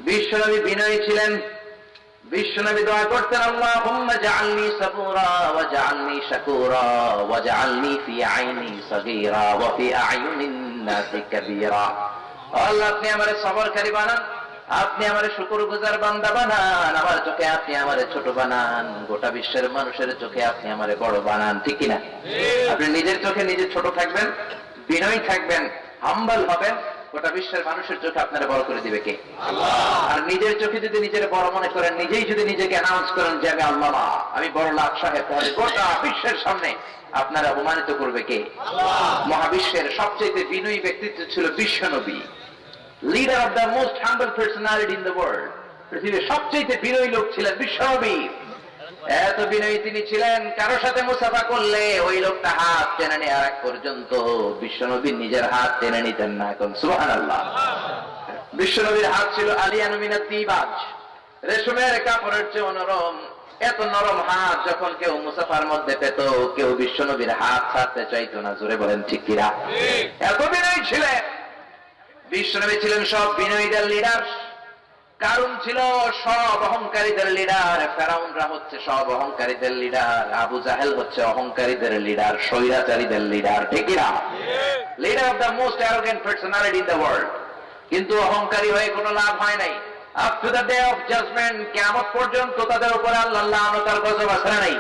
বিশ্বনবী বিনয়ী ছিলেন। বিশ্বনবী দোয়া করতেন, আল্লাহুম্মা জাআলনি সাবুরা ওয়া জাআলনি শাকুরা ওয়া জাআলনি ফি আইনি সাগীরা ওয়া ফি আ'য়ুনিন নাসি কাবীরা। আল্লাহ, আপনি আমারে সবরকারী বানান, আপনি আমারে শুকরগুজার বান্দা বানান, আমার চোখে আপনি আমারে ছোট বানান, গোটা বিশ্বের মানুষের চোখে আপনি আমারে বড় বানান। ঠিক কিনা? আপনি নিজের চোখে নিজে ছোট থাকবেন, বিনয়ী থাকবেন, হাম্বল হবেন, গোটা বিশ্বের মানুষের চোখে আপনারা বড় করে দিবে কে? আল্লাহ। আর নিজের চোখে যদি নিজের বড় মনে করেন, নিজেই যদি নিজেকে অ্যানাউন্স করেন যে আমি আল্লাহ, আমি বড় লাট সাহেব, তাহলে গোটা বিশ্বের সামনে আপনারা অপমানিত করবে কে? আল্লাহ। মহাবিশ্বের সবচেয়ে বিনয়ী ব্যক্তিত্ব ছিল বিশ্বনবী, leader of the most humble personality in the world. পৃথিবীর সবচেয়ে বিনয়ী লোক ছিলেন বিশ্বনবী। এত বিনয়ী তিনি ছিলেন, কারো সাথে মুসাফা করলে ওই লোকটা হাত টেনে নেওয়ার আগ পর্যন্ত বিশ্বনবী নিজের হাত টেনে নিতেন না। এখন সুবহানাল্লাহ। বিশ্বনবীর হাত ছিল আলিয়ানু মিনাত তিবাজ, রেশমের কাপড়ের চেয়ে নরম। এত নরম হাত যখন কেউ মুসাফার মধ্যে পেত, কেউ বিশ্বনবীর হাত ছাড়তে চাইতো না। জোরে বলেন ঠিক কিনা? এত বিনয়ী ছিলেন বিশ্বনবী। ছিলেন সব বিনয়ীদের লিডার। কারণ ছিল সব অহংকারীদের লিডার। ফেরাউনরা হচ্ছে সব অহংকারীদের লিডার, আবু জাহেল হচ্ছে অহংকারীদের লিডার, স্বৈরাচারীদের লিডার। ঠিক না? Leader of the most arrogant personality in the world. কিন্তু অহংকারী হয়ে কোনো লাভ হয় নাই। Up to the day of judgement, কিয়ামত পর্যন্ত তাদের উপরে আল্লাহর লানত আর গজব আসে নাই।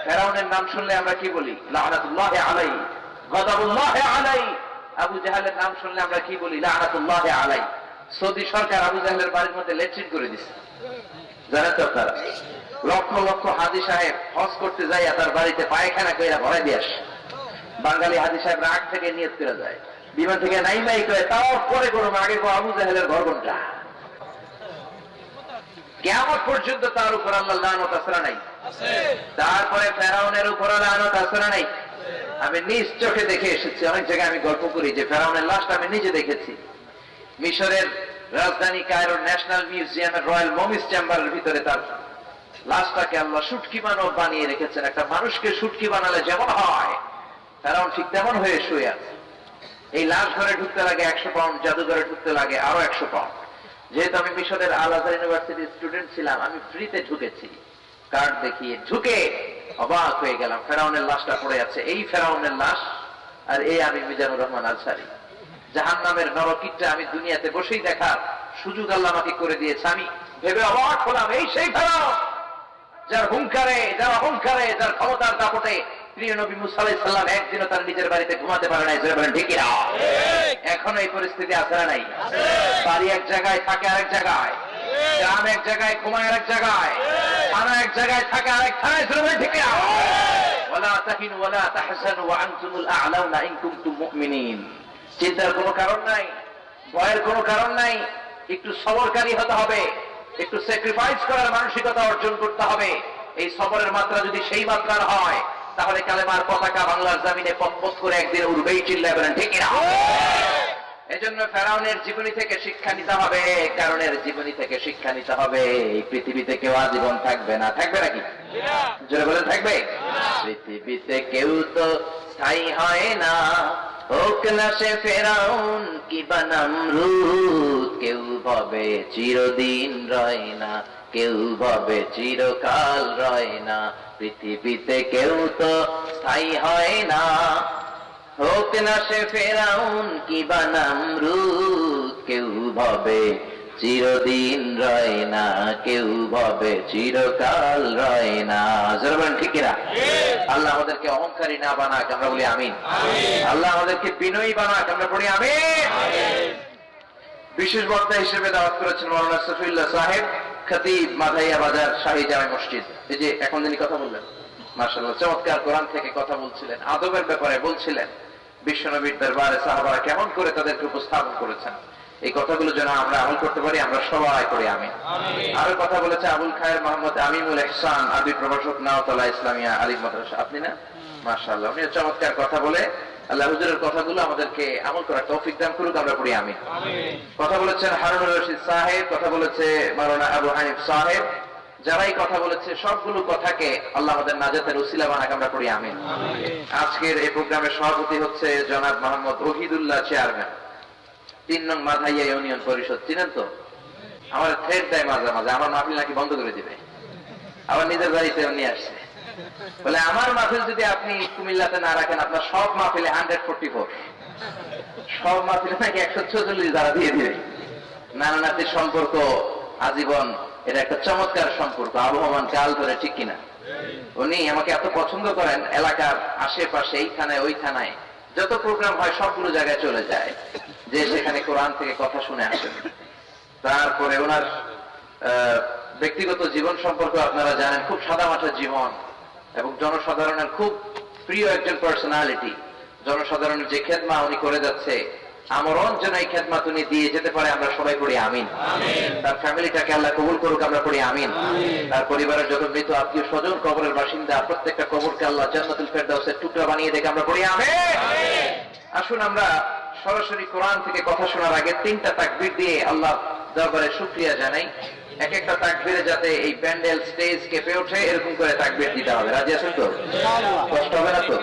ফেরাউনের নাম শুনলে আমরা কি বলি? লানাতুল্লাহি আলাইহি, গজবুল্লাহি আলাইহি। আবু জাহেলের নাম শুনলে আমরা কি বলি? লানাতুল্লাহি আলাইহি। সৌদি সরকার আবু জাহেলের বাড়ির মধ্যে লেট্রিন করে দিচ্ছে, জানেন তো আপনারা? লক্ষ লক্ষ হাজী সাহেব হজ করতে যায়, তার বাড়িতে পায়খানা কইরা ভরাই দিয়ে আসে। বাঙালি হাজী সাহেব রাগ থেকে নিয়ত করে যায়, বিমান থেকে নাইমাই করে তাও পরে করুন, আগে আবু জাহেলের ঘর কোনটা? কিয়ামত পর্যন্ত তার উপর আল্লাহর লানত আসরা নাই। তারপরে ফেরাউনের উপর লানত আসরা নাই। আমি নিজ চোখে দেখে এসেছি। অনেক জায়গায় আমি গল্প করি যে ফেরাউনের লাশটা আমি নিজে দেখেছি। মিশরের রাজধানী কায়রোর ন্যাশনাল মিউজিয়ামের রয়্যাল মমিস চেম্বারের ভিতরে তার লাশটাকে আল্লাহ শুটকি মানব বানিয়ে রেখেছেন। একটা মানুষকে শুটকি বানালে যেমন হয়, ফেরাউন ঠিক তেমন হয়ে শুয়ে আছে। এই লাশ ঘরে ঢুকতে লাগে 100 পাউন্ড, জাদুঘরে ঢুকতে লাগে আরো 100 পাউন্ড। যেহেতু আমি মিশরের আল আজহার ইউনিভার্সিটির স্টুডেন্ট ছিলাম, আমি ফ্রিতে ঢুকেছি। কার্ড দেখিয়ে ঢুকে অবাক হয়ে গেলাম। ফেরাউনের লাশটা পড়ে আছে। এই ফেরাউনের লাশ আর এই আমি মিজানুর রহমান আজহারি। জাহান্নামের নরকীটটা আমি দুনিয়াতে বসেই দেখার সুযোগ আল্লাহ আমাকে করে দিয়েছে। আমি ভেবে অবাক হলাম, এই সেই ফেরাউন যার হুঙ্কারে, যার অহংকারে, যার ক্ষমতার দাপটে প্রিয় নবী মুসা আলাইহিস সালাম একদিনও তার নিজের বাড়িতে ঘুমাতে পারে নাই। জোরে বলেন ঠিক কিনা? এখন এই পরিস্থিতি আছে না নাই? বাড়ি এক জায়গায়, থাকে আরেক জায়গায়, গ্রাম এক জায়গায়, ঘুমায় আরেক জায়গায়, থানা এক জায়গায়, থাকে আরেক থানায়। জোরে বলেন ঠিক কিনা? ওয়ালা তাহিনু ওয়ালা তাহজানু ওয়া আনতুমুল আ'লাউনা ইন কুনতুম মুমিনিন। চিন্তার কোনো কারণ নাই, ভয়ের কোনো কারণ নাই। একটু সবরকারী হতে হবে, একটু স্যাক্রিফাইস করার মানসিকতা অর্জন করতে হবে। এই সবরের মাত্রা যদি সেই মাত্রার হয়, তাহলে কালেমার পতাকা বাংলার জমিনে পথ করে একদিন উড়বেই। চিল্লায় বলেন ঠিক কিনা? এজন্য ফেরাউনের জীবনী থেকে শিক্ষা নিতে হবে, কারণের জীবনী থেকে শিক্ষা নিতে হবে। এই পৃথিবীতে কেউ আজীবন থাকবে না। থাকবে নাকি? জোরে বলেন থাকবে? পৃথিবীতে কেউ তো স্থায়ী হয় না, হোক না সে ফেরাউন কিবা নমরুদ। কেউ ভাবে চিরদিন রয় না, কেউ ভাবে চিরকাল রয় না। পৃথিবীতে কেউ তো স্থায়ী হয় না, হোক না সে ফেরাউন কিবা নমরুদ। কেউ ভাবে চিরদিন রয় না, কেউ ভাবে চিরকাল রয় না। যারা বলেন ঠিক কিনা? আল্লাহ আমাদেরকে অহংকারী না বানাক, আমরা বলি আমিন। আল্লাহ আমাদেরকে বিনয়ী বানাক, আমরা বলি আমিন। বিশেষ বক্তা হিসেবে দাওয়াত করেছেন মাওলানা সফিউল্লাহ সাহেব, খতিব, মাধাইয়া বাজার শাহী জামে মসজিদ। এই যে এখন যিনি কথা বললেন, মাশাআল্লাহ চমৎকার কোরআন থেকে কথা বলছিলেন, আদবের ব্যাপারে বলছিলেন, বিশ্বনবীর দরবারে সাহাবারা কেমন করে তাদেরকে উপস্থাপন করেছেন। এই কথাগুলো যেন আমরা আমল করতে পারি, আমরা সবাই করি আমিন। আরো কথা বলেছে আবুল খায়ের মোহাম্মদ আমিনুল ইহসান, আদি প্রভাষক, নাওতলা ইসলামিয়া আলিম মাদ্রাসা। আপনি না? মাশাআল্লাহ, উনি চমৎকার কথা বলে আল্লাহ হুজুরের কথাগুলো আমাদেরকে আমল করার তৌফিক দান করুক, আমরা পড়ি আমিন। কথা বলেছেন হারুনুর রশিদ সাহেব, কথা বলেছে মাওলানা আবু হানিফ সাহেব। যারাই কথা বলেছে সবগুলো কথাকে আল্লাহ আমাদের নাজাতের উসিলা বানাক, আমরা পড়ি আমিন। আজকের এই প্রোগ্রামের সভাপতি হচ্ছে জনাব মোহাম্মদ ওহিদুল্লাহ চেয়ারম্যান, 3 নং মাধাইয়া ইউনিয়ন পরিষদ। চিনেন তো? আমার থ্রেড দেয় মাঝে মাঝে, আমার মাহফিল নাকি বন্ধ করে দিবে। আবার নিজের বাড়িতে নিয়ে আসছে, বলে আমার মাহফিল যদি আপনি কুমিল্লাতে না রাখেন, আপনার সব মাহফিলে 144, সব মাহফিলে নাকি 146 দ্বারা দিয়ে দিবে। নানা নাতির সম্পর্ক আজীবন, এটা একটা চমৎকার সম্পর্ক, আবহমান কাল ধরে, ঠিক কিনা? উনি আমাকে এত পছন্দ করেন, এলাকার আশেপাশে এইখানে ওইখানায় যত প্রোগ্রাম হয় সবগুলো জায়গায় চলে যায়, যে সেখানে কোরআন থেকে কথা শুনে আসেন। তারপরে ওনার ব্যক্তিগত জীবন সম্পর্কে আপনারা জানেন, খুব সাদামাটা জীবন এবং জনসাধারণের খুব প্রিয় একজন পার্সোনালিটি। জনসাধারণের যে খেদমা উনি করে যাচ্ছে, আমরণ যেন এই খেদমাত উনি দিয়ে যেতে পারে, আমরা সবাই পড়ি আমিন। তার ফ্যামিলিটাকে আল্লাহ কবুল করুক, আমরা পড়ি আমিন। তার পরিবারের যত মৃত আত্মীয় স্বজন, কবরের বাসিন্দা, প্রত্যেকটা কবরকে আল্লাহ জান্নাতুল ফেরদাউসের টুকরা বানিয়ে দেখে আমরা পড়ি আমিন। আসুন আমরা সরাসরি কোরআন থেকে কথা শোনার আগে 3টা তাকবীর দিয়ে আল্লাহ দরবারে শুকরিয়া জানাই। এক একটা তাকবীরে যাতে এই প্যান্ডেল স্টেজ কেঁপে ওঠে, এরকম করে তাকবীর দিতে হবে। রাজি আছেন তো? কষ্ট হবে না তো?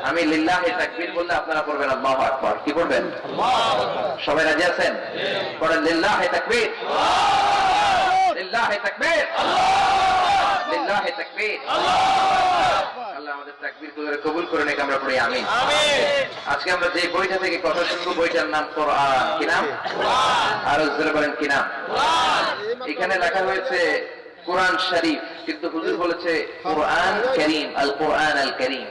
আমি লিল্লাহি তাকবীর বললে আপনারা পড়বেন আল্লাহু আকবার। কি পড়বেন? সবাই রাজি আছেন? পড়েন লিল্লাহি তাকবীর, লিল্লাহি তাকবীর, লিল্লাহি তাকবীর। আল্লাহ আমাদের তাকবীরগুলো কবুল করে নেক, আমরা পড়ি আমিন। আজকে আমরা যে বইটা থেকে কথা শুনবো, বইটার নাম কোরআন। কি নাম? আর জোরে বলেন কি নাম? এখানে লেখা হয়েছে কোরআন শরীফ, কিন্তু হুজুর বলেছে কোরআন কারীম, আল কোরআন আল কারীম।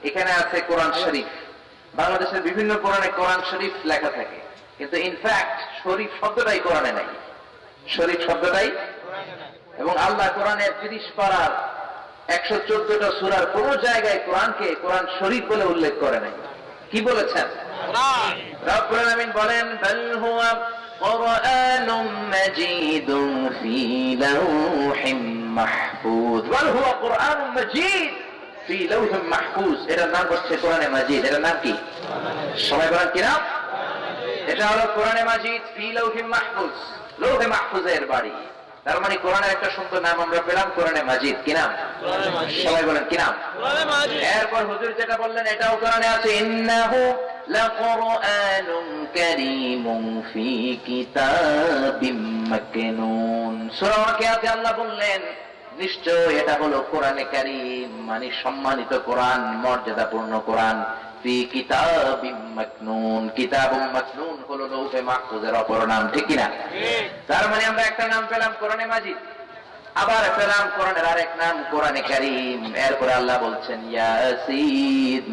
এখানে আছে কোরআন শরীফ। বাংলাদেশের বিভিন্ন কোরআনে কোরআন শরীফ লেখা থাকে, কিন্তু ইনফ্যাক্ট শরীফ শব্দটাই কোরআনে নাই। শরীফ শব্দটাই, এবং আল্লাহ কোরআনের 30 পারার 114টা সূরার কোন জায়গায় কোরআনকে কোরআন শরীফ বলে উল্লেখ করে নাই। কি বলেছেন? রব্বুল আলামিন বলেন, বাল হুয়া কুরআনুম মাজিদুন ফি লাওহিম মাহফুজ। বাল হুয়া কুরআনুম মাজিদ ফি লাওহিম মাহফুজ। এটার নাম হচ্ছে কোরআনে মাজিদ। এটার নাম কি? সবাই বলেন কি নাম? এটা হলো কোরআনে মাজিদ ফি লাওহিম মাহফুজ, লৌহে মাহফুজের বাড়ি। তার মানে কোরআনের একটা সুন্দর নাম আমরা পেলাম, কোরআনে মাজিদ। কি নাম? সবাই বলেন কি নাম? এরপর হুজুর যেটা বললেন এটাও কোরআনে আছে, ইন্নাহু লাকুরআনুন কারীমুন ফি কিতাবিম মাকনুন। সূরা ওয়াকিয়াতে আল্লাহ বললেন, নিশ্চয় এটা হলো কোরআনে কারীম, মানে সম্মানিত কোরআন, মর্যাদাপূর্ণ কোরআন। ফি কিতাবিম মাকনুন, কিতাবুম মাকনুন হলো লৌহে মাহফুজের অপর নাম। ঠিক কিনা? তার মানে আমরা একটা নাম পেলাম কোরআনে মাজিদ, আবার পেলাম কোরআনের আরেক নাম কোরআনে কারীম। এরপরে আল্লাহ বলছেন ইয়াসিন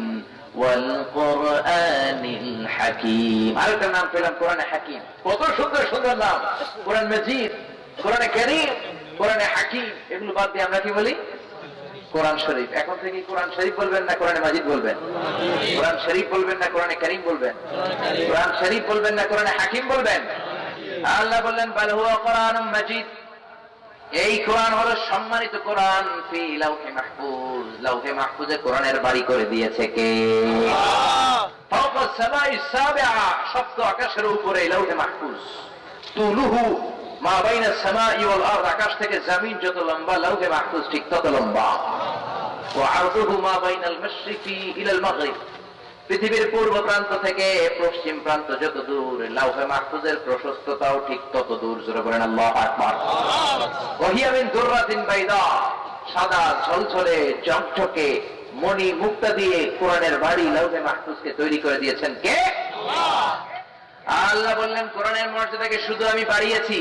ওয়াল কোরআনিল হাকীম। আরেকটা নাম পেলাম কোরআনে হাকীম। কত সুন্দর সুন্দর নাম! কোরআন মাজিদ, কোরআনে কারীম, কোরআনে হাকীম। এগুলো বাদ দিয়ে আমরা কি বলি? কোরআন শরীফ। এখন থেকে কোরআন শরীফ বলবেন না কোরআনে মাজিদ বলবেন? কোরআন শরীফ বলবেন না কোরআনে কারীম বলবেন? কোরআন শরীফ বলবেন না কোরআনে হাকীম বলবেন? আল্লাহ বললেন, বাল হুয়া কুরআনুম মাজিদ, এই কোরআন হলো সম্মানিত কোরআন, ফি লাওহে মাহফুজ, লাওহে মাহফুজে কোরআনের বাড়ি করে দিয়েছে কে? ফাওকা সামাই সাবিআ, সপ্ত আকাশের উপরে লাওহে মাহফুজ। তুলুহু মা বাইনা সামাই ওয়াল আরদ, আকাশ থেকে জমিন যত লম্বা, লাওহে মাহফুজ ঠিক তত লম্বা। ওয়া আরদুহু মা বাইনাল মাশরিকি ইলাল মাগরিব, পৃথিবীর পূর্ব প্রান্ত থেকে পশ্চিম প্রান্ত যত দূর, লাওহে মাহফুজের প্রশস্ততাও ঠিক তত দূর। জোরে বলেন আল্লাহু আকবার। ওয়া হিয়া মিন দুররাতিন বাইদা, সাদা ঝলঝলে চকচকে মণি মুক্তা দিয়ে কোরআনের বাড়ি লাওহে মাহফুজকে তৈরি করে দিয়েছেন কে? আল্লাহ। আল্লাহ বললেন, কোরআনের মর্যাদাকে শুধু আমি বাড়িয়েছি,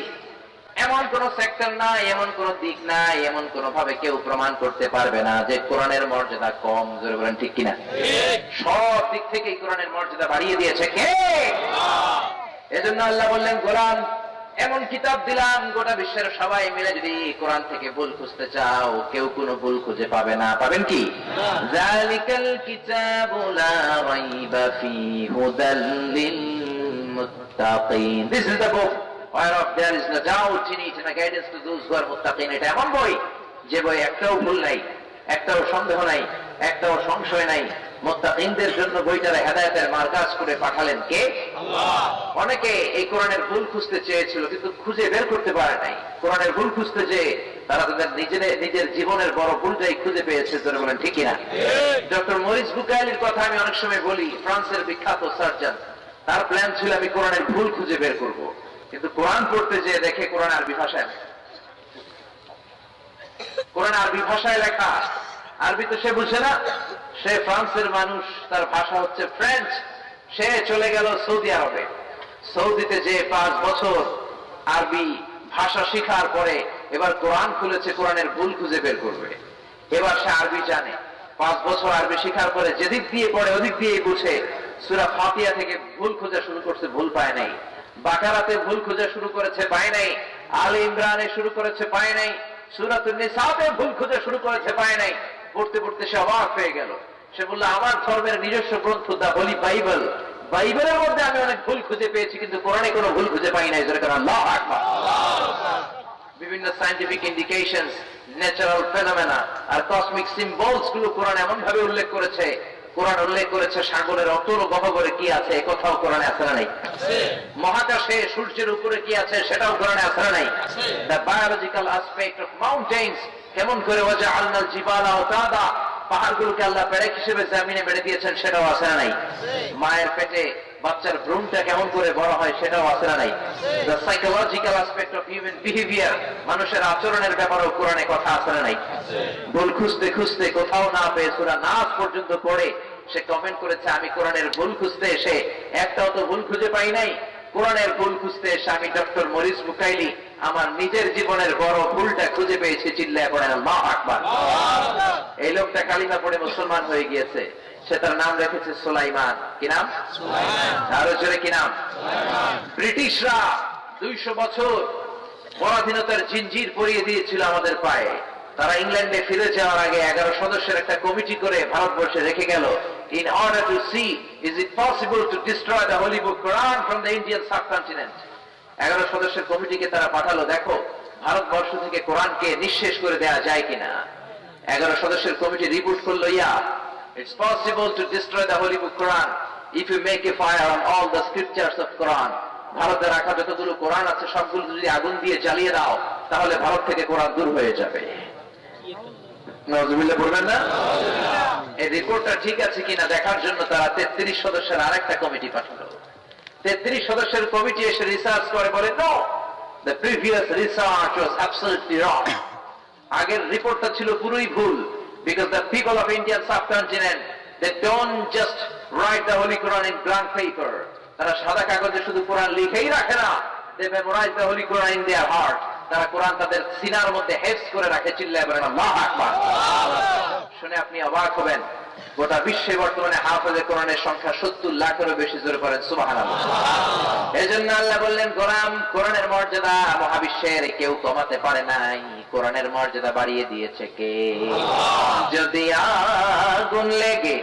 এমন কোন সেক্টর নাই, এমন কোন দিক নাই, এমন কোন ভাবে কেউ প্রমাণ করতে পারবে না যে কোরআনের মর্যাদা কম। জোরে বলেন ঠিক কিনা? সব দিক থেকে কোরআনের মর্যাদা বাড়িয়ে দিয়েছে কে? এজন্য আল্লাহ বললেন, গোলাম এমন কিতাব দিলাম, গোটা বিশ্বের সবাই মিলে যদি কোরআন থেকে ভুল খুঁজতে চাও, কেউ কোনো ভুল খুঁজে পাবে না। পাবেন কি? যালিকাল কিতাবু লা রাইবা ফীহি হুদাল লিল মুত্তাকিন। This is the book whereof there is no doubt in it and a guidance to those who are muttaqin। এটা এমন বই যে বই একটাও ভুল নাই, একটাও সন্দেহ নাই, একটাও সংশয় নাই। মুত্তাকিনদের জন্য বইটারে হেদায়েতের মার্কাজ করে পাঠালেন কে? আল্লাহ। অনেকে এই কোরআনের ভুল খুঁজতে চেয়েছিল, কিন্তু খুঁজে বের করতে পারে নাই। কোরআনের ভুল খুঁজতে যে তারা তাদের নিজের জীবনের বড় ভুলটাই খুঁজে পেয়েছে। জোরে বলেন ঠিক কিনা? ডক্টর মরিস বুকাইলির কথা আমি অনেক সময় বলি, ফ্রান্সের বিখ্যাত সার্জন। তার প্ল্যান ছিল আমি কোরআনের ভুল খুঁজে বের করব, কিন্তু কোরআন পড়তে যে দেখে কোরআন আরবি ভাষায়, কোরআন আরবি ভাষায় লেখা। আরবি তো সে বুঝে না, সে ফ্রান্সের মানুষ, তার ভাষা হচ্ছে ফ্রেঞ্চ। সে চলে গেল সৌদি আরবে। সৌদিতে যে 5 বছর আরবি ভাষা শিখার পরে এবার কোরআন খুলেছে, কোরআনের ভুল খুঁজে বের করবে। এবার সে আরবি জানে। 5 বছর আরবি শিখার পরে যেদিক দিয়ে পড়ে ওদিক দিয়েই বুঝে। সূরা ফাতিহা থেকে ভুল খোঁজা শুরু করছে, ভুল পায় নাই। বাকারাতে ভুল খোঁজা শুরু করেছে, পায় নাই। আলে ইমরানে শুরু করেছে, পায় নাই। সূরাতুন নিসাতে ভুল খোঁজা শুরু করেছে, পায় নাই। পড়তে পড়তে সে অবাক হয়ে গেল। সে বলল, আমার ধর্মের নিজস্ব গ্রন্থ দা হোলি বাইবেল, বাইবেলের মধ্যে আমি অনেক ভুল খুঁজে পেয়েছি, কিন্তু কোরআনে কোনো ভুল খুঁজে পাই নাই। যেটা আল্লাহু আকবার। বিভিন্ন সায়েন্টিফিক ইন্ডিকেশনস, ন্যাচারাল ফেনোমেনা আর কসমিক সিম্বলস গুলো কোরআন এমন ভাবে উল্লেখ করেছে। কোরআন উল্লেখ করেছে সাগরের অতল গহ্বরে কি আছে, এ কথাও কোরআনে আছে না নাই? মহাকাশে সূর্যের উপরে কি আছে, সেটাও কোরআনে আছে না নাই? The biological aspect of mountains, কেমন করে ওয়াজআলনাল জিবালা আওতাদা, পাহাড়গুলোকে আল্লাহ পেরেক হিসেবে জমিনে বেঁধে দিয়েছেন, সেটাও আছে না নাই? মায়ের পেটে বাচ্চার ভ্রূণটা কেমন করে বড় হয়, সেটাও আছে না নাই? The psychological aspect of human behaviour, মানুষের আচরণের ব্যাপারেও কোরআনে কথা আছে না নাই? ভুল খুঁজতে খুঁজতে কোথাও না পেয়ে সূরা নাস পর্যন্ত পড়ে সে কমেন্ট করেছে, আমি কোরআনের ভুল খুঁজতে এসে একটাও তো ভুল খুঁজে পাই নাই। কোরআনের ভুল খুঁজতে এসে আমি ডক্টর মরিস মুকাইলি আমার নিজের জীবনের বড় ভুলটা খুঁজে পেয়েছি। চিল্লায় পড়েন আল্লাহু আকবার। এই লোকটা কালিমা পড়ে মুসলমান হয়ে গিয়েছে। সে তার নাম রেখেছে সুলাইমান। কি নাম? আরো জোরে কি নাম? ব্রিটিশরা 200 বছর পরাধীনতার জিঞ্জির পরিয়ে দিয়েছিল আমাদের পায়ে। তারা ইংল্যান্ডে ফিরে যাওয়ার আগে 11 সদস্যের একটা কমিটি করে ভারতবর্ষে রেখে গেল। In order to see is it possible to destroy the holy book Quran from the Indian subcontinent, 11 সদস্যের কমিটিকে তারা পাঠালো, দেখো ভারতবর্ষ থেকে কোরআনকে নিঃশেষ করে দেওয়া যায় কিনা। 11 সদস্যের কমিটি রিপোর্ট করলো, it's possible to destroy the holy book Quran if you make a fire on all the scriptures of Quran. ভারতে রাখা যতগুলো কোরআন আছে সবগুলো যদি আগুন দিয়ে জ্বালিয়ে দাও, তাহলে ভারত থেকে কোরআন দূর হয়ে যাবে। নাউজুবিল্লাহ পড়বেন না? এই রিপোর্টটা ঠিক আছে কিনা দেখার জন্য তারা 33 সদস্যের আরেকটা কমিটি পাঠালো। 33 সদস্যের কমিটি এসে রিসার্চ করে বলে, no, the previous research was absolutely wrong. আগের রিপোর্টটা ছিল পুরোই ভুল, because the people of Indian subcontinent, they don't just write the holy Quran in blank paper. তারা সাদা কাগজে শুধু কোরআন লিখেই রাখে না, they memorize the holy Quran in their heart. তারা কোরআন তাদের সিনার মধ্যে হেফজ করে রাখে। চিল্লায় বলেন আল্লাহু আকবার। শুনে আপনি অবাক হবেন, গোটা বিশ্বে বর্তমানে হাফেজে কোরআনের সংখ্যা 70 লাখেরও বেশি। জোরে করেন সুবহানাল্লাহ। এজন্য আল্লাহ বললেন, কোরআনের মর্যাদা মহাবিশ্বের কেউ কমাতে পারে নাই, কোরআনের মর্যাদা বাড়িয়ে দিয়েছে কে? যদি আগুন লেগে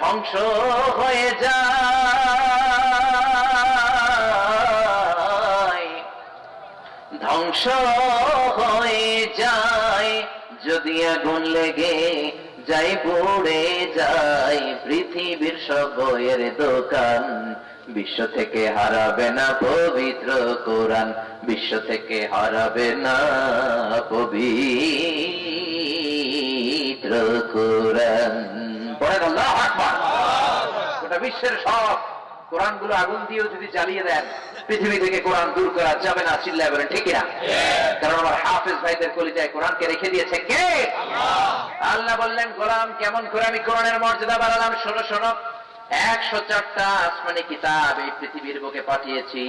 ধ্বংস হয়ে যায়, ধ্বংস হয়ে যায়, যদি আগুন লেগে যাই পুড়ে যায় পৃথিবীর সব বইয়ের দোকান, বিশ্ব থেকে হারাবে না পবিত্র কোরআন, বিশ্ব থেকে হারাবে না পবিত্র কোরআন। পড়েন আল্লাহু আকবার। গোটা বিশ্বের সব কোরআনগুলো আগুন দিয়েও যদি জ্বালিয়ে দেন, পৃথিবী থেকে কোরআন দূর করা যাবে না। চিল্লায় বলেন ঠিক না? কারণ আমার হাফেজ ভাইদের কলিজায় কোরআনকে রেখে দিয়েছে কে? আল্লাহ বললেন, গোলাম কেমন করে আমি কোরআনের মর্যাদা বাড়ালাম, শোনো শোনো। 104টা আসমানি কিতাব এই পৃথিবীর বুকে পাঠিয়েছি।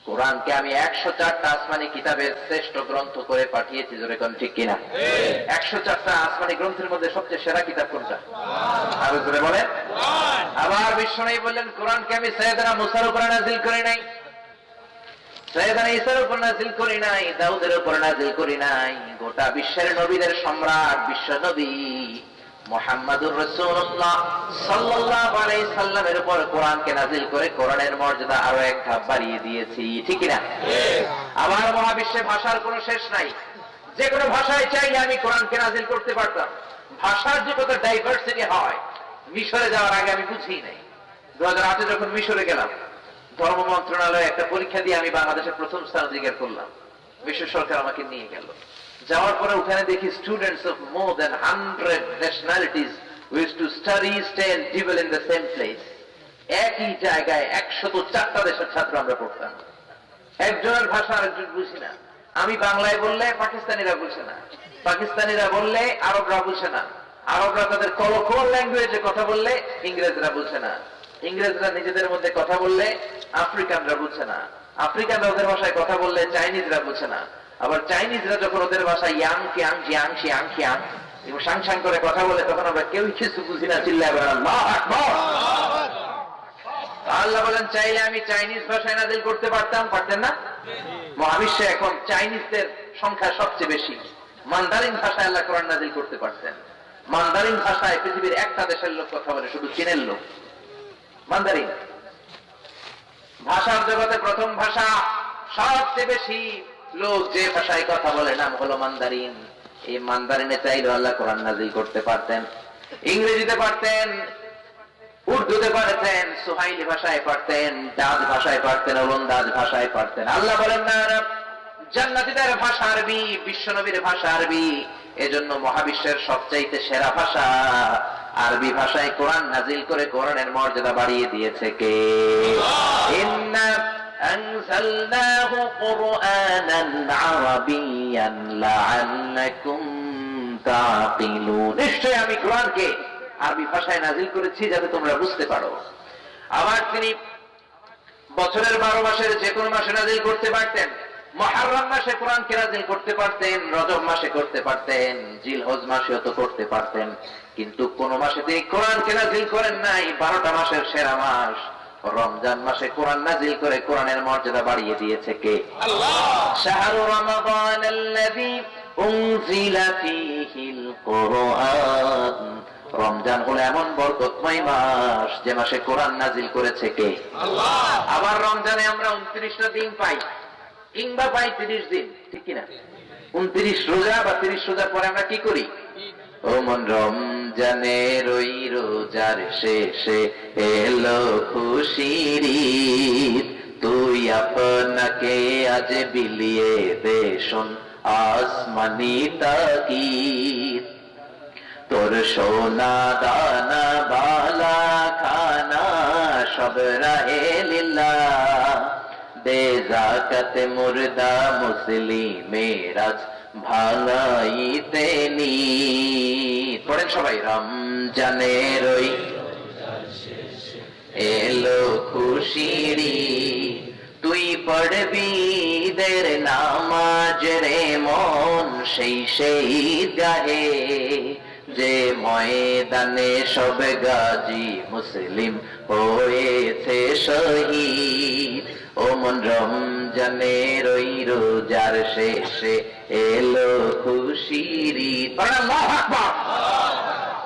কোরআনকে আমি 104টা আসমানি কিতাবের শ্রেষ্ঠ গ্রন্থ করে পাঠিয়েছি। জোরে কোন ঠিক কিনা? 104টা আসমানি গ্রন্থের মধ্যে সবচেয়ে সেরা কিতাব কোনটা? আরো জোরে বলেন। আবার বিশ্বনবী বললেন, কোরআনকে আমি সাইয়েদনা মুসার উপর নাযিল করি নাই, সাইয়েদনা ঈসার উপর নাযিল করি নাই, দাউদের উপর নাযিল করি নাই, গোটা বিশ্বের নবীদের সম্রাট বিশ্ব নবী মুহাম্মাদুর রাসূলুল্লাহ সাল্লাল্লাহু আলাইহি সাল্লামের উপর কোরআনকে নাযিল করে কোরআনের মর্যাদা আরো এক ধাপ বাড়িয়ে দিয়েছি। ঠিক না? আমার মহাবিশ্বে ভাষার কোনো শেষ নাই। যে কোনো ভাষায় চাইলে আমি কোরআনকে নাযিল করতে পারতাম। ভাষার যে কত ডাইভার্সিটি হয়, মিশরে যাওয়ার আগে আমি বুঝি নাই। 2008 যখন মিশরে গেলাম, ধর্ম মন্ত্রণালয়ে একটা পরীক্ষা দিয়ে আমি বাংলাদেশের প্রথম স্থান অধিকার করলাম। বিশ্ব সরকার আমাকে নিয়ে গেল। যাওয়ার পরে ওখানে দেখি students of more than 100 nationalities wish to study, stay and develop in the same place. একই জায়গায় 104টা দেশের ছাত্র আমরা পড়তাম। একজনের ভাষা আরেকজন বুঝি না। আমি বাংলায় বললে পাকিস্তানিরা বুঝে না, পাকিস্তানিরা বললে আরবরা বুঝে না, আরবরা তাদের কলোকিয়াল ল্যাঙ্গুয়েজে কথা বললে ইংরেজরা বুঝে না, ইংরেজরা নিজেদের মধ্যে কথা বললে আফ্রিকানরা বুঝে না, আফ্রিকানরা ওদের ভাষায় কথা বললে চাইনিজরা বুঝে না, আবার চাইনিজরা যখন ওদের ভাষায় young Khiang Jiang Xiang Khiang এবং সাং সাং করে কথা বলে তখন আমরা কেউ কিছু বুঝি না, চিল্লায় বলেন আল্লাহু আকবার। আল্লাহ বলেন চাইলে আমি চাইনিজ ভাষায় নাযিল করতে পারতাম, পারতেন না? মহাবিশ্বে এখন চাইনিজদের সংখ্যা সবচেয়ে বেশি। মান্দারিন ভাষায় আল্লাহ কোরআন নাযিল করতে পারতেন। মান্দারিন ভাষায় পৃথিবীর একটা দেশের লোক কথা বলে, শুধু চীনের লোক। মান্দারিন ভাষার জগতে প্রথম ভাষা, সবচেয়ে বেশি লোক যে ভাষায় কথা বলে নাম হলো মান্দারিন। এই মান্দারিনে চাইলে আল্লাহ কোরআন নাযিল করতে পারতেন। ইংরেজিতে পারতেন, উর্দুতে পারতেন, সুহাইলি ভাষায় পারতেন, ডাচ ভাষায় পারতেন, ওলন্দাজ ভাষায় পারতেন। আল্লাহ বলেন না, জান্নাতীদের ভাষা আরবি, বিশ্বনবীর ভাষা আরবি, এজন্য মহাবিশ্বের সবচাইতে সেরা ভাষা আরবি ভাষায় কোরআন নাযিল করে কোরআনের মর্যাদা বাড়িয়ে দিয়েছে কে? ইন্না আনজালনাহু কুরআনান আরাবিয়্যান লাআল্লাকুম তাকিলুন। নিশ্চয় আমি কোরআনকে আরবি ভাষায় নাযিল করেছি যাতে তোমরা বুঝতে পারো। আবার তিনি বছরের 12 মাসের যে কোনো মাসে নাযিল করতে পারতেন। মুহররম মাসে কোরআনকে নাযিল করতে পারতেন, রজব মাসে করতে পারতেন, জিলহজ মাসেও তো করতে পারতেন, কিন্তু কোন মাসে তিনি কোরআনকে নাযিল করেন নাই। 12টা মাসের সেরা মাস রমজান মাসে কোরআন নাযিল করে কোরআনের মর্যাদা বাড়িয়ে দিয়েছে কে? আল্লাহ। শাহরু রমাদানাল্লাযী উনজিলা ফীহিল কুরআন। রমজান হলো এমন বরকতময় মাস যে মাসে কোরআন নাযিল করেছে কে? আল্লাহ। আবার রমজানে আমরা 29টা দিন পাই, কিংবা পাই 30 দিন, ঠিক কিনা? 29 রোজা বা 30 রোজার পরে আমরা কি করি? ও মন রমজানের ওই রোজার শেষে এলো খুশির ঈদ, তুই আপনাকে আজ বিলিয়ে দে শোন আসমানি তাকিদ, তোর সোনা দানা বালা খানা সব রাহে লিল্লাহ, দে যাকাত মুর্দা মুসলিমের আজ ভালাইতে নিত। পড়েন সবাই। রমজানের ওই এলো খুশির ঈদ, তুই পড়বি দের নামাজ রে মন সেই সেই গাহে, যে ময়দানে সব গাজী মুসলিম হয়েছে শহীদ। ও মন রমজানের ওই রোজার শেষে এলো খুশির ঈদ। আল্লাহু আকবার।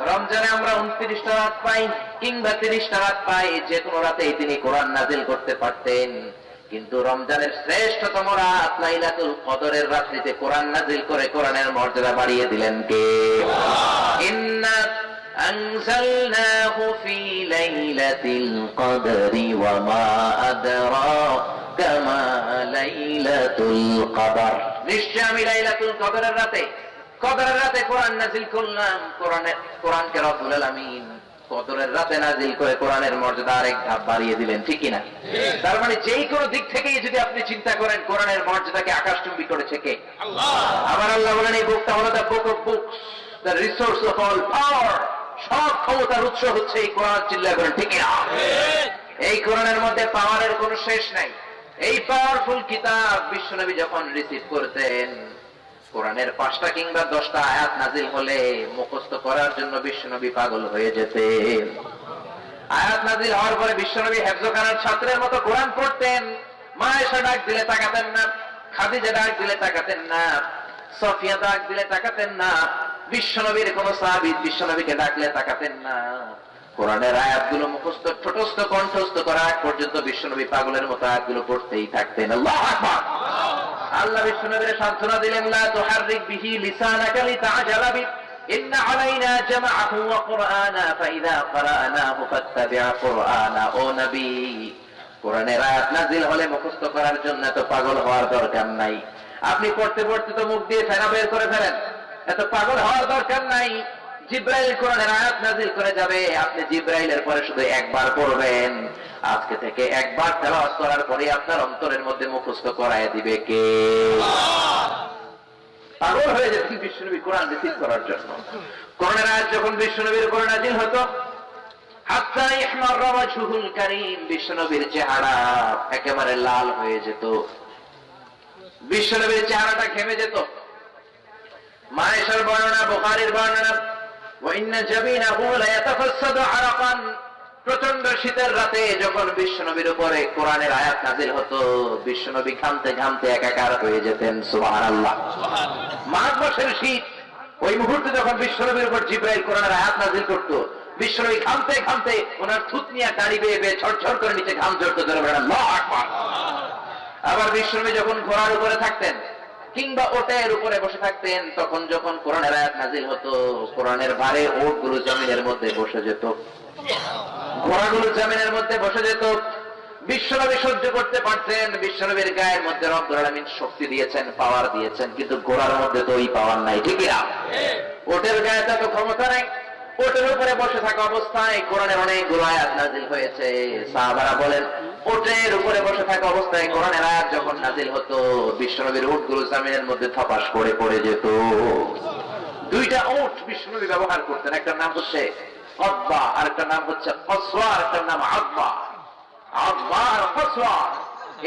রমজানে আমরা 29টা রাত পাই কিংবা 30টা রাত পাই, যে কোনো রাতেই তিনি কোরআন নাযিল করতে পারতেন, কিন্তু রমজানের শ্রেষ্ঠতম রাত লাইলাতুল কদরের রাত্রিতে কোরআন নাযিল করে কোরআনের মর্যাদা বাড়িয়ে দিলেন কে? ইন্না আনজালনাহু ফি লাইলাতিল কদরি ওয়া মা আদরাকা মা লাইলাতুল কদর। নিশ্চয় আমি লাইলাতুল কদরের রাতে কোরআন নাযিল করলাম। কোরআনকে রব্বুল আলামিন কদরের রাতে নাযিল করে কোরআনের মর্যাদা আরেক ধাপ বাড়িয়ে দিলেন, ঠিক কিনা? তার মানে যেই কোনো দিক থেকেই যদি আপনি চিন্তা করেন কোরআনের মর্যাদাকে আকাশচুম্বী করেছে কে? আল্লাহ। আবার আল্লাহ বলেন এই বুকটা হলো the book of books, the resource of all পাওয়ার। সব ক্ষমতার উৎস হচ্ছে এই কোরআন, চিল্লায় বলেন ঠিক কিনা? এই কোরআনের মধ্যে পাওয়ারের কোনো শেষ নাই। এই পাওয়ারফুল কিতাব বিশ্বনবী যখন রিসিভ করতেন, কোরআনের 5টা কিংবা 10টা আয়াত নাযিল হলে মুখস্থ করার জন্য বিশ্বনবী পাগল হয়ে যেতেন। আয়াত নাযিল হওয়ার পরে বিশ্বনবী হেফজখানার ছাত্রের মতো কোরআন পড়তেন। মা আয়েশা ডাক দিলে তাকাতেন না, খাদিজা ডাক দিলে তাকাতেন না, সফিয়া ডাক দিলে তাকাতেন না, বিশ্বনবীর কোন সাহাবী বিশ্বনবীকে ডাকলে তাকাতেন না। কোরআনের আয়াতগুলো মুখস্থ ঠোঁটস্থ কণ্ঠস্থ করা আগ পর্যন্ত বিশ্বনবী পাগলের মতো আয়াতগুলো পড়তেই থাকতেন। আল্লাহু আকবার। আল্লাহ বিশ্বনবীর সান্ত্বনা দিলেন, লা তুহাররিক বিহি লিসানাকা লিতাআজালা বি, ইন্না আলাইনা জামাআহু ওয়া কুরআনা ফাইযা ক্বারানাহু ফাত্তাবি' কুরআনা। ও নবী, কোরআনের আয়াত নাযিল হলে মুখস্থ করার জন্য তো পাগল হওয়ার দরকার নাই। আপনি পড়তে পড়তে তো মুখ দিয়ে ফেনা বের করে ফেলেন, এত পাগল হওয়ার দরকার নাই। জিব্রাইল কোরআনের আয়াত নাযিল করে যাবে, আপনি জিব্রাইলের পরে শুধু একবার পড়বেন। আজকে থেকে একবার তেলাওয়াত করার পরে আপনার অন্তরের মধ্যে মুখস্থ করায় দিবে কে? পাগল হয়ে যেতেন বিশ্বনবী কোরআন রিসিভ করার জন্য। কোরআনের আয়াত যখন বিশ্বনবীর উপর নাযিল হতো, হাত্তা ইহমাররা ওয়াজহুল কারীম, বিশ্বনবীর চেহারা একেবারে লাল হয়ে যেত, বিশ্বনবীর চেহারাটা ঘেমে যেত। মায়েশার বর্ণনা, বুখারীর বর্ণনা, ওয়া ইন্না জাবিনাহু লায়াতাফাসসাদু আরাকান, প্রচন্ড শীতের রাতে যখন বিশ্বনবীর উপরে কোরআনের আয়াত নাযিল হতো, বিশ্বনবী ঘামতে ঘামতে একাকার হয়ে যেতেন। সুবহানাল্লাহ। মাঘ মাসের শীত, ওই মুহূর্তে যখন বিশ্বনবীর উপর জিব্রাইল কোরআনের আয়াত নাযিল করত, বিশ্বনবী ঘামতে ঘামতে ওনার থুতনিয়া দাড়ি বেয়ে বেয়ে ঝরঝর করে নিচে ঘাম ঝরতে ধরে বেড়ান। আল্লাহু আকবার। আবার বিশ্বনবী যখন ঘোড়ার উপরে থাকতেন কিংবা ওটের উপরে বসে থাকতেন, তখন যখন কোরআনের আয়াত নাযিল হতো, কোরআনের ভারে ওটগুলো জমিনের মধ্যে বসে যেত, ঘোড়াগুলো জমিনের মধ্যে বসে যেত। বিশ্বনবী সহ্য করতে পারতেন, বিশ্বনবীর গায়ের মধ্যে রব্বুল আলামিন শক্তি দিয়েছেন, পাওয়ার দিয়েছেন, কিন্তু ঘোড়ার মধ্যে তো ওই পাওয়ার নাই, ঠিক না? ওটের গায়ে তো ক্ষমতা নাই। ওটের উপরে বসে থাকা অবস্থায় কোরআনের অনেকগুলো আয়াত নাযিল হয়েছে। সাহাবারা বলেন, ওটের উপরে বসে থাকা অবস্থায় কোরআনের আয়াত যখন নাযিল হতো, বিশ্বনবীর উটগুলো জমিনের মধ্যে থপাস করে পড়ে যেত। দুইটা উট বিশ্বনবী ব্যবহার করতেন, একটা নাম হচ্ছে আব্বা, আর একটা নাম হচ্ছে কসওয়া, আর একটা নাম আব্বা। আব্বা আর কসওয়া,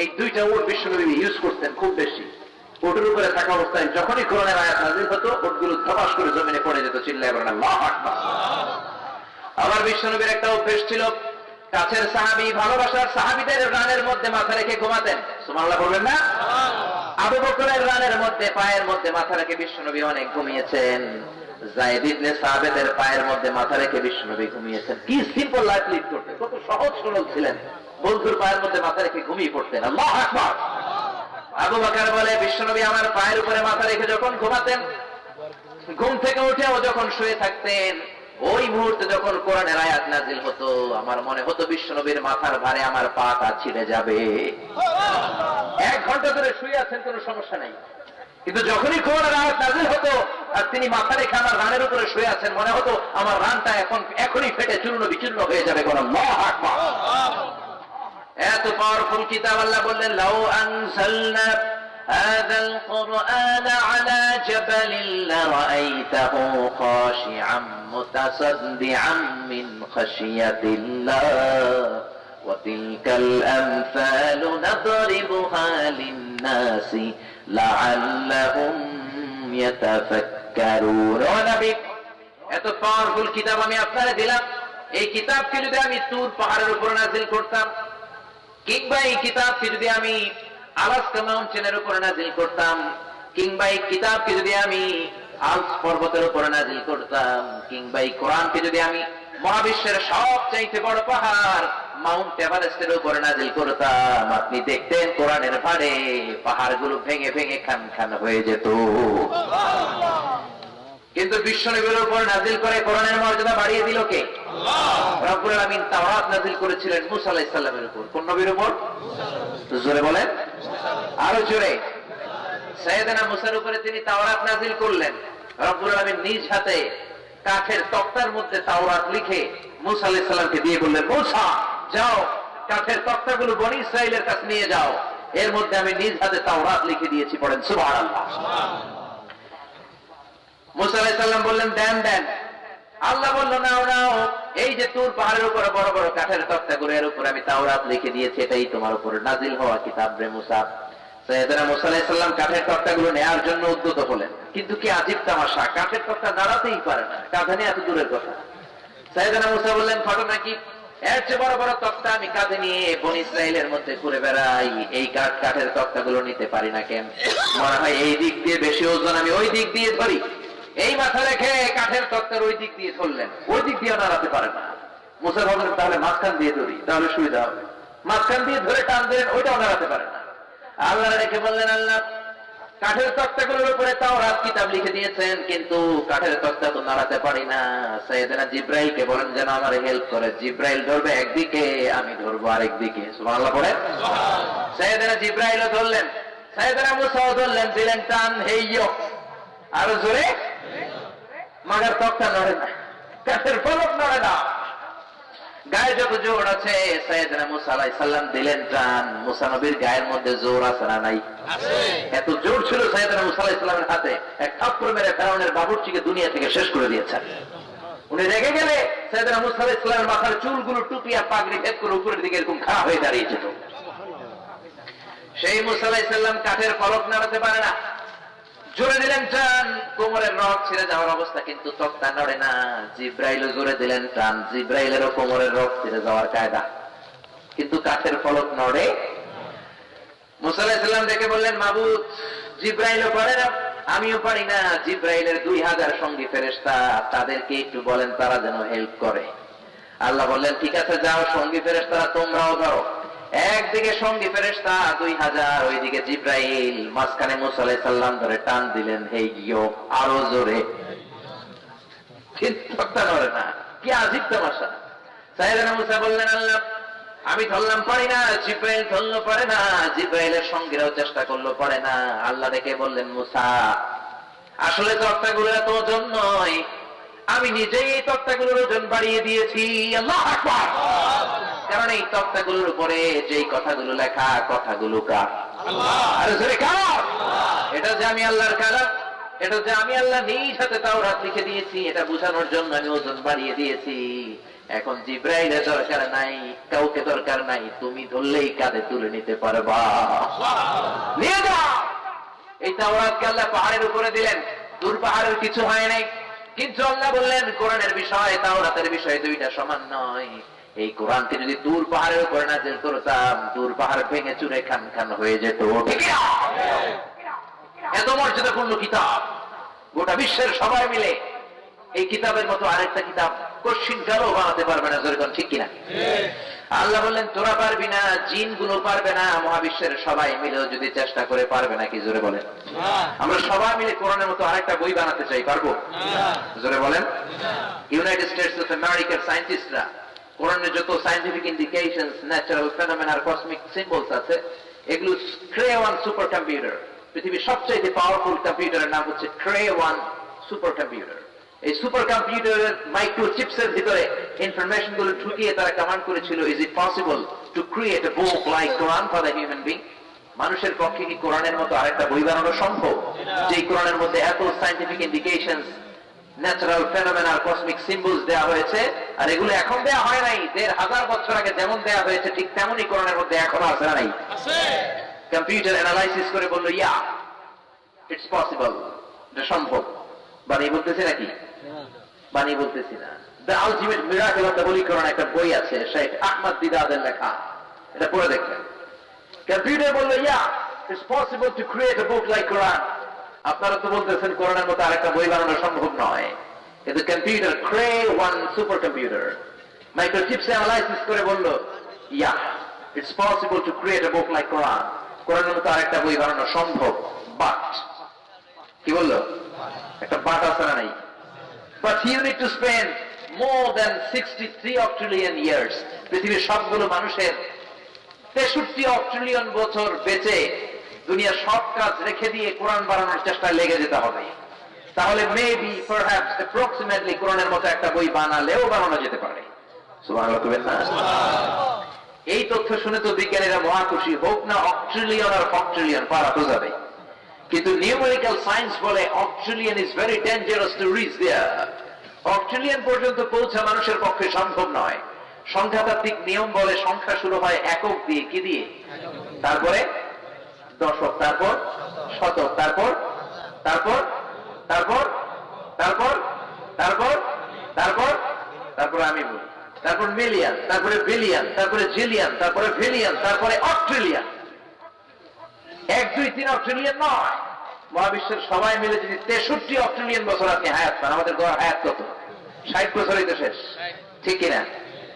এই দুইটা উট বিশ্বনবী ইউজ করতেন খুব বেশি। উটের উপরে থাকা অবস্থায় যখনই কোরআনের আয়াত নাযিল হতো, উটগুলো থপাস করে জমিনে পড়ে যেত। চিল্লায়ে বলেন আল্লাহু আকবার। আবার বিশ্বনবীর একটা অভ্যাস ছিল, কাছের সাহাবী, ভালোবাসার সাহাবীদের রানের মধ্যে মাথা রেখে ঘুমাতেন। সুবহানাল্লাহ বলবেন না? আবু বকরের রানের মধ্যে পায়ের মধ্যে মাথা রেখে বিশ্বনবী অনেক ঘুমিয়েছেন। যায়েদ ইবনে সাবিতের পায়ের মধ্যে মাথা রেখে বিশ্বনবী ঘুমিয়েছেন। কি সিম্পল লাইফ লিড করতেন, কত সহজ সরল ছিলেন। বন্ধুর পায়ের মধ্যে মাথা রেখে ঘুমিয়ে পড়তেন। আল্লাহু আকবার। আবু বকর বলে, বিশ্বনবী আমার পায়ের উপরে মাথা রেখে যখন ঘুমাতেন, ঘুম থেকে উঠেও যখন শুয়ে থাকতেন, ওই মুহূর্তে যখন কোরআনের আয়াত নাযিল হতো, আমার মনে হতো বিশ্বনবীর মাথার ভারে আমার পাটা ছিঁড়ে যাবে। 1 ঘন্টা ধরে শুয়ে আছেন, কোনো সমস্যা নাই, কিন্তু যখনই কোরআনের আয়াত নাযিল হতো আর তিনি মাথা রেখে আমার রানের উপরে শুয়ে আছেন, মনে হতো আমার রানটা এখনই ফেটে চূর্ণ বিচূর্ণ হয়ে যাবে। কোন আল্লাহু আকবার। এত পাওয়ারফুল কিতাব, আল্লাহ বললেন, লাউ আনজালনা হাযাল কুরআন আলা জাবালিন লারাআইতাহু খাশিআম মুতাসাদ্দিআম মিন খাশিয়াতিল্লাহ ওয়া তিলকাল আমসালু নাদরিবুহা লিন-নাসি লাআল্লাহুম ইয়াতাফাক্কারুন। ও নবী, এত পাওয়ারফুল কিতাব আমি আপনারে দিলাম, এই কিতাবকে যদি আমি তুর পাহাড়ের উপর নাযিল করতাম, কিংবা এই কিতাবকে যদি আমি আলাস্কা মাউন্টেনের উপর নাযিল করতাম, কিংবা এই কিতাবকে যদি আমি আলপস পর্বতের উপর নাযিল করতাম, কিংবা এই কোরআনকে যদি আমি মহাবিশ্বের সবচাইতে বড় পাহাড় মাউন্ট এভারেস্টের উপর নাযিল করতাম, আপনি দেখতেন কোরআনের ভারে পাহাড়গুলো ভেঙে ভেঙে খান খান হয়ে যেত। কিন্তু বিশ্বনবীর উপর নাযিল করে কোরআনের মর্যাদা বাড়িয়ে দিল কে? আল্লাহ। রব্বুল আলামিন তাওরাত নাযিল করেছিলেন মুসা আলাইহিস সালামের উপর। কোন নবীর উপর? জোরে বলেন, আরো জোরে। সাইয়েদনা মুসার উপরে তিনি তাওরাত নাযিল করলেন। রব্বুল আলামিন নিজ হাতে কাঠের তক্তার মধ্যে তাওরাত লিখে মুসা আলাইহিস সালামকে দিয়ে বললেন, মুসা যাও, কাঠের তক্তাগুলো বনি ইসরাইলের কাছে নিয়ে যাও, এর মধ্যে আমি নিজ হাতে তাওরাত লিখে দিয়েছি। পড়েন সুবহানাল্লাহ। মুসা আলাইহিস সালাম বললেন, দেন দেন। আল্লাহ বলল, নাও নাও, এই যে তুর পাহাড়ের উপরে বড় বড় কাঠের তক্তাগুলো, এর উপর আমি তাওরাত লিখে দিয়েছি, এটাই তোমার উপর নাযিল হওয়া কিতাব রে মুসা। সাইয়েদনা মুসা আলাইহিস সালাম কাঠের তক্তাগুলো নেয়ার জন্য উদ্যত হলেন, কিন্তু কি আজীব তামাশা, কাঠের তক্তা দাঁড়াতেই পারে না, কাঁধে নিয়ে এত দূরের কথা। সাইয়েদনা মুসা বললেন, ঘটনা কি? এর চেয়ে বড় বড় তক্তা আমি কাঁধে নিয়ে বনি ইসরাইলের মধ্যে ঘুরে বেড়াই, এই কাঠের তক্তাগুলো নিতে পারি না কেন? মনে হয় এই দিক দিয়ে বেশি ওজন, আমি ওই দিক দিয়ে ধরি। এই মাথা রেখে কাঠের তক্তার ওই দিক দিয়ে ধরলেন, ওই দিক দিয়ে নাড়াতে পারে না। মুসা বললেন, তাহলে মাঝখান দিয়ে ধরি, তাহলে সুবিধা হবে। মাঝখান দিয়ে ধরে টান দিলেন, ওইটাও নাড়াতে পারে না। আল্লাহ রেখে বললেন, আল্লাহ কাঠের তক্তাগুলোর উপরে তাওরাত কিতাব লিখে দিয়েছেন, কিন্তু কাঠের তক্তা তো নাড়াতে পারি না। সাইয়েদনা জিব্রাইলকে বলেন যেন আমার হেল্প করে। জিব্রাইল ধরবে একদিকে, আমি ধরবো আরেক দিকে। সুবহানাল্লাহ পড়ে। সাইয়েদনা জিব্রাইলও ধরলেন, সাইয়েদনা মুসাও ধরলেন, দিলেন টান, হেইয়ো, আরো জোরে। মাগার তক্তা নড়ে না, কাঠের ফলক নড়ে না। গায়ে যত জোর আছে সাইয়েদনা মুসা আলাইহিস সালাম দিলেন টান। মুসা নবীর গায়ের মধ্যে জোর আছে না নাই? এত জোর ছিল সাইয়েদনা মুসা আলাইহিস সালামের হাতে, এক থাপ্পড় মেরে ফেরাউনের বাবুর্চিকে দুনিয়া থেকে শেষ করে দিয়েছেন। উনি রেগে গেলে সাইয়েদনা মুসা আলাইহিস সালামের মাথার চুলগুলো টুপি আর পাগড়ি ভেদ করে উপরের দিকে এরকম খাড়া হয়ে দাঁড়িয়ে যেত। সেই মুসা আলাইহিস সালাম কাঠের ফলক নাড়াতে পারে না। জোরে দিলেন টান, কোমরের রগ ছিঁড়ে যাওয়ার অবস্থা, কিন্তু তক্তা নড়ে না। জিব্রাইলও জোরে দিলেন টান, জিব্রাইলেরও কোমরের রগ ছিঁড়ে যাওয়ার কায়দা, কিন্তু কাঠের ফলক নড়ে। মুসা আলাইহিস সালাম ডেকে বললেন, মাবুদ, জিব্রাইলও পারে না, আমিও পারি না। জিব্রাইলের 2000 সঙ্গী ফেরেশতা, তাদেরকে একটু বলেন তারা যেন হেল্প করে। আল্লাহ বললেন, ঠিক আছে, যাও, সঙ্গী ফেরেশতারা তোমরাও ধরো। একদিকে সঙ্গী ফেরেশতা 2000, ওইদিকে জিব্রাইল, মাঝখানে মুসা আলাইহিস সালাম ধরে টান দিলেন, হে গিয়ে আরো জোরে। তক্তা নড়ে না, কি আজীব তামাশা। সাইয়েদনা মুসা বললেন, আল্লাহ, আমি ধরলাম, পারি না। জিব্রাইল ধরলো, পারে না। জিব্রাইলের সঙ্গীরাও চেষ্টা করলো, পারে না। আল্লাহ দেখে বললেন, মুসা, আসলে তক্তাগুলো এত ওজন নয়, আমি নিজেই এই তক্তাগুলোর ওজন বাড়িয়ে দিয়েছি। আল্লাহু আকবার। কারণ এই তক্তাগুলোর উপরে যেই কথাগুলো লেখা, কথাগুলো কার? আল্লাহ। এটা যে আমি আল্লাহর কালাম, এটা যে আমি আল্লাহ নিজ হাতে তাওরাত লিখে দিয়েছি, এটা বোঝানোর জন্য আমি ওজন বাড়িয়ে দিয়েছি। এখন জিব্রাইলের দরকার নাই, কাউকে দরকার নাই, তুমি ধরলেই কাঁধে তুলে নিতে পারবা। নিয়ে যাও। এই তাওরাতকে আল্লাহ পাহাড়ের উপরে দিলেন। দূর পাহাড়ের কিছু হয় নাই, কিন্তু আল্লাহ বললেন, কোরআনের বিষয় তাওরাতের বিষয় দুইটা সমান নয়। এই কোরআনকে যদি দূর পাহাড়ের উপরে নাযিল করতাম, দূর পাহাড় ভেঙে চুরে খান খান হয়ে যেত। এত মর্যাদাপূর্ণ কিতাব, গোটা বিশ্বের সবাই মিলে এই কিতাবের মতো আরেকটা কিতাব কশিন কারো বানাতে পারবে না। যেরকম, ঠিক কিনা? আল্লাহ বললেন, তোরা পারবি না, জিন গুলো পারবে না, মহাবিশ্বের সবাই মিলেও যদি চেষ্টা করে পারবে না। কি জোরে বলেন? আমরা সবাই মিলে কোরআনের মতো আরেকটা বই বানাতে চাই, পারবো? জোরে বলেন। ইউনাইটেড স্টেটস অফ আমেরিকার সায়েন্টিস্টরা কোরআনের যত সায়েন্টিফিক ইন্ডিকেশনস, ন্যাচারাল ফেনোমেনা আর কসমিক সিম্বলস আছে, এগুলো ক্রে-1 সুপার কম্পিউটার, পৃথিবীর সবচেয়ে পাওয়ারফুল কম্পিউটারের নাম হচ্ছে ক্রে-1 সুপার কম্পিউটার। এই সুপার কম্পিউটারের মাইক্রোচিপসের ভিতরে ইনফরমেশন গুলো ঢুকিয়ে তারা কমান্ড করেছিল, is it possible to create a book like Quran for the human being? মানুষের পক্ষে কি কোরআনের মতো আরেকটা বই বানানো সম্ভব, যে কোরআনের মধ্যে এত সায়েন্টিফিক ইন্ডিকেশনস, ন্যাচারাল ফেনোমেনা আর কসমিক সিম্বলস দেওয়া হয়েছে? আর এগুলো এখন দেওয়া হয় নাই, 1500 বছর আগে যেমন দেওয়া হয়েছে ঠিক তেমনই কোরআনের মধ্যে এখনো আছে না নাই? কম্পিউটার অ্যানালাইসিস করে বললো, ইয়া, ইটস পসিবল, এটা সম্ভব। বানিয়ে বলতেছি নাকি? বানিয়ে বলতেছি না। The ultimate miracle of the holy Quran একটা বই আছে, শেখ আহমদ দিদাদের লেখা, এটা পড়ে দেখবেন। কম্পিউটার বললো, yeah, it's possible to create a book like Quran. আপনারা তো বলতেছেন কোরআনের মতো আরেকটা বই বানানো সম্ভব নয়, কিন্তু computer Cray one supercomputer microchips analysis করে বললো, yeah, it's possible to create a book like Quran. কোরআনের মতো আরেকটা বই বানানো সম্ভব, বাট, কি বললো? একটা বাট আছে না নাই? But you need to spend more than 63 octillion years. পৃথিবীর সবগুলো মানুষের 63 octillion বছর বেঁচে দুনিয়ার সব কাজ রেখে দিয়ে কোরআন বানানোর চেষ্টায় লেগে যেতে হবে। তাহলে মেবি, পারহ্যাপস, অ্যাপ্রক্সিমেটলি কোরআনের মতো একটা বই বানালেও বানানো যেতে পারে। সুবহানাল্লাহ কইবেন না? এই তথ্য শুনে তো বিজ্ঞানীরা মহা খুশি, হোক না অক্ট্রিলিয়ন আর ফক্ট্রিলিয়ন, পারা তো যাবে। কিন্তু নিউমেরিক্যাল সায়েন্স বলে octillion is very dangerous to reach there. Octillion পর্যন্ত পৌঁছা মানুষের পক্ষে সম্ভব নয়। সংখ্যাতাত্ত্বিক নিয়ম বলে সংখ্যা শুরু হয় একক দিয়ে, কি দিয়ে? তারপরে দশক, তারপর শতক, তারপর তারপর তারপর তারপর তারপর তারপর তারপর আমি বলি, তারপর মিলিয়ন, তারপরে বিলিয়ন, তারপরে জিলিয়ন, তারপরে ভিলিয়ন, তারপরে অস্ট্রেলিয়ান। 1, 2, 3 অস্ট্রেলিয়ান নয়। মহাবিশ্বের সবাই মিলে যদি 63 অস্ট্রেলিয়ান বছর আপনি হায়াত পান, আমাদের গড় হায়াত কত? 60 বছরই তো শেষ, ঠিক কিনা?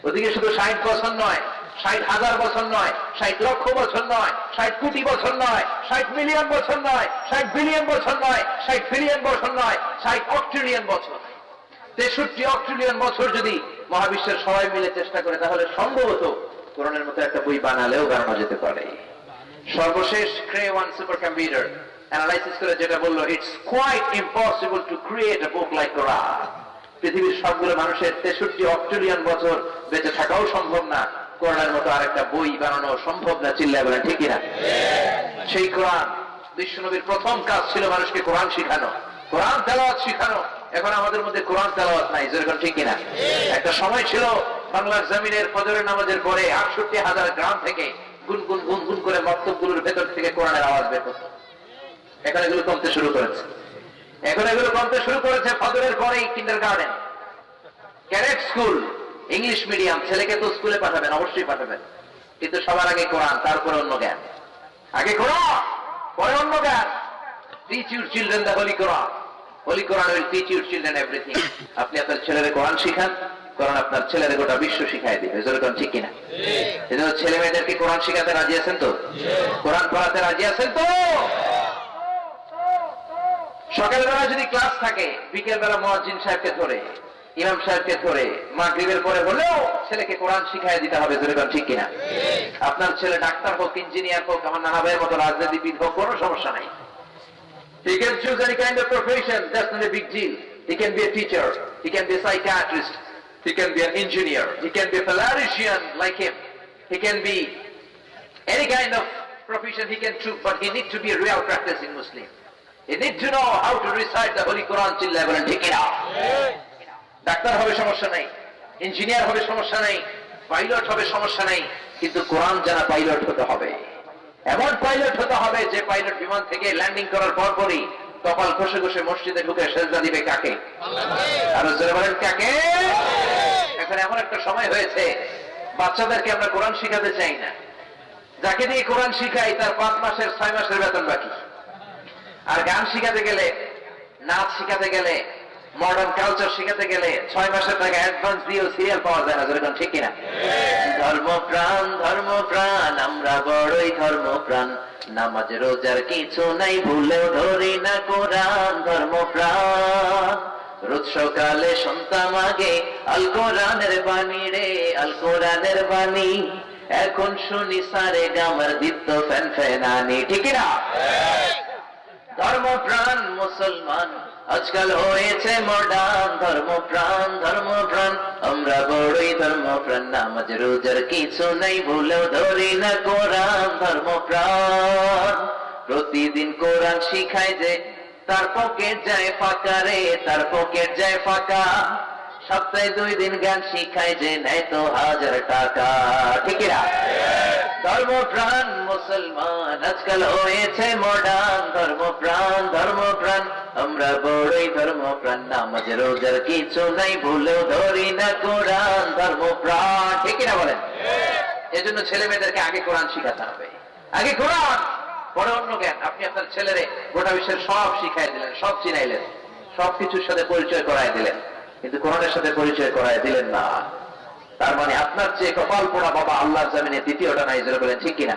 ওদিকে শুধু 60 বছর নয়, 60,000 বছর নয়, 60 লক্ষ বছর নয়, 60 কোটি বছর নয়, 60 মিলিয়ন বছর নয়, 60 বিলিয়ন বছর নয়, 60 বিলিয়ন বছর নয়, 60 অস্ট্রেলিয়ান বছর। 63 অস্ট্রেলিয়ান বছর যদি মহাবিশ্বের সবাই মিলে চেষ্টা করে, তাহলে সম্ভবত কোরআনের মতো একটা বই বানালেও বানানো যেতে পারে। সর্বশেষ ক্রে-1 সুপার কম্পিউটার অ্যানালাইসিস করে যেটা বললো, it's quite impossible to create a book like Quran. পৃথিবীর সবগুলো মানুষের 63 অক্টোরিয়ান বছর বেঁচে থাকাও সম্ভব না, কোরআনের মতো আরেকটা বই বানানো সম্ভব না। চিল্লায় বলেন ঠিক কিনা? সেই কোরআন, বিশ্বনবীর প্রথম কাজ ছিল মানুষকে কোরআন শিখানো, কোরআন তেলাওয়াত শিখানো। এখন আমাদের মধ্যে কোরআন তেলাওয়াত নাই, যেরকম ঠিক কিনা? একটা সময় ছিল বাংলার জমিনের ফজরের নামাজের পরে 68,000 গ্রাম থেকে গুনগুন গুনগুন করে মক্তবগুলোর ভেতর থেকে কোরআনের আওয়াজ বের হতো। এখন এগুলো কমতে শুরু করেছে, ফজরের পরেই kindergarten, cadet school, English medium. ছেলেকে তো স্কুলে পাঠাবেন, অবশ্যই পাঠাবেন, কিন্তু সবার আগে কোরআন, তারপরে অন্য জ্ঞান। আগে কোরআন, পরে অন্য জ্ঞান। Teach your children the holy Quran. Holy Quran will teach your children everything. আপনি আপনার ছেলের কোরআন শিখান, কোরআন আপনার ছেলের গোটা বিশ্ব শিখাই দিবে। যেরকম ঠিক কিনা? এজন্য ছেলে মেয়েদেরকে কোরআন শিখাতে রাজি আছেন তো? কোরআন পড়াতে রাজি আছেন তো? সকালবেলা যদি ক্লাস থাকে, বিকেল বেলা মুয়াজ্জিন সাহেবকে ধরে, ইমাম সাহেবকে ধরে মাগরিবের পরে হলেও ছেলেকে কোরআন শিখাই দিতে হবে। যেরকম ঠিক কিনা? আপনার ছেলে ডাক্তার হোক, ইঞ্জিনিয়ার হোক, আমার নানা ভাইয়ের মতো রাজনীতিবিদ হোক, কোনো সমস্যা নাই। He can choose any kind of profession, that's not a big deal. He can be a teacher, he can be a psychiatrist, he can be an engineer, he can be a politician like him, he can be any kind of profession he can choose, but he needs to be a real practicing Muslim. He needs to know how to recite the Holy Quran till level and take it out. Doctor হবে সমস্যা নাই, engineer হবে সমস্যা নাই, pilot হবে সমস্যা নাই, কিন্তু কোরআন জানা পাইলট হতে হবে। এমন পাইলট হতে হবে যে পাইলট বিমান থেকে ল্যান্ডিং করার পরপরই কপাল ঘষে ঘষে মসজিদে ঢুকে সেজদা দিবে কাকে? আর জোরে বলেন কাকে? এখন এমন একটা সময় হয়েছে, বাচ্চাদেরকে আমরা কোরআন শিখাতে চাই না। যাকে দিয়ে কোরআন শিখাই তার 5 মাসের 6 মাসের বেতন বাকি। আর গান শিখাতে গেলে, নাচ শিখাতে গেলে, মডার্ন কালচার শিখাতে গেলে 6 মাসের টাকা অ্যাডভান্স দিয়েও সিরিয়াল পাওয়া যায় না। যেরকম ঠিক কিনা? ধর্মপ্রাণ, ধর্মপ্রাণ, আমরা বড়ই ধর্মপ্রাণ, নামাজ রোজার কিছু নাই, ভুলেও ধরি না কোরআন। ধর্মপ্রাণ, রোজ সকালে শুনতাম আগে আল কোরআনের বাণী রে, আল কোরআনের বাণী। এখন শুনি সারে গামার দীপ্ত ফ্যান ফ্যানানি। ঠিক না? ধর্মপ্রাণ মুসলমান আজকাল হয়েছে মডার্ন। ধর্মপ্রাণ, ধর্মপ্রাণ, আমরা বড়ই ধর্মপ্রাণ, নামাজ রোজার কিছু নাই, ভুলেও ধরি না কোরআন। ধর্মপ্রাণ, প্রতিদিন কোরআন শিখায় যে তার পকেট যায় ফাঁকা রে, তার পকেট যায় ফাঁকা। সপ্তাহে 2 দিন গান শিখায় যে নেয় তো 1000 টাকা। ঠিক না? ধর্মপ্রাণ মুসলমান আজকাল হয়েছে মডার্ন। ধর্মপ্রাণ, ধর্মপ্রাণ, আমরা বড়ই ধর্মপ্রাণ, নামাজ রোজার কিছু নাই, ভুলেও ধরি না কোরআন। ধর্মপ্রাণ, ঠিক না বলেন? এজন্য ছেলে মেয়েদেরকে আগে কোরআন শিখাতে হবে, আগে কোরআন, পরে অন্য জ্ঞান। আপনি আপনার ছেলেরে গোটা বিশ্বের সব শিখাই দিলেন, সব চিনাইলেন, সবকিছুর সাথে পরিচয় করাই দিলেন, কিন্তু কোরআনের সাথে পরিচয় করাই দিলেন না। তার মানে আপনার চেয়ে কপাল পোড়া বাবা আল্লাহর জমিনে দ্বিতীয়টা নাই। জোরে বলেন ঠিক কিনা?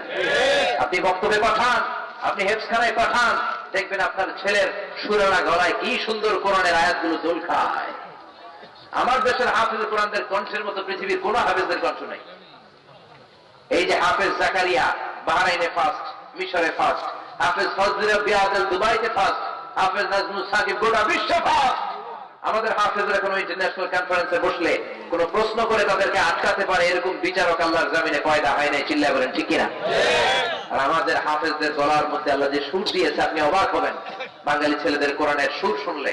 আপনি বক্তব্যে পাঠান, আপনি হেফজখানায় পাঠান, দেখবেন আপনার ছেলের সুরানা গলায় কি সুন্দর কোরআনের আয়াতগুলো দোল খায়। আমার দেশের হাফেজ কোরআনদের কণ্ঠের মতো পৃথিবীর কোন হাফেজদের কণ্ঠ নেই। এই যে হাফেজ জাকারিয়া বাহরাইনে ফার্স্ট, মিশরে ফার্স্ট, হাফেজ ফজলুর রব্বি আদল দুবাইতে ফার্স্ট, হাফেজ নাজমুল সাকিব গোটা বিশ্ব ফার্স্ট। আমাদের হাফেজরা কোনো ইন্টারন্যাশনাল কনফারেন্সে বসলে কোন প্রশ্ন করে তাদেরকে আটকাতে পারে এরকম বিচারক আল্লাহর জমিনে পয়দা হয় নাই। চিল্লায় বলেন ঠিক কিনা? আর আমাদের হাফেজদের গলার মধ্যে আল্লাহ যে সুর দিয়েছে, আপনি অবাক হবেন বাঙালি ছেলেদের কোরআনের সুর শুনলে।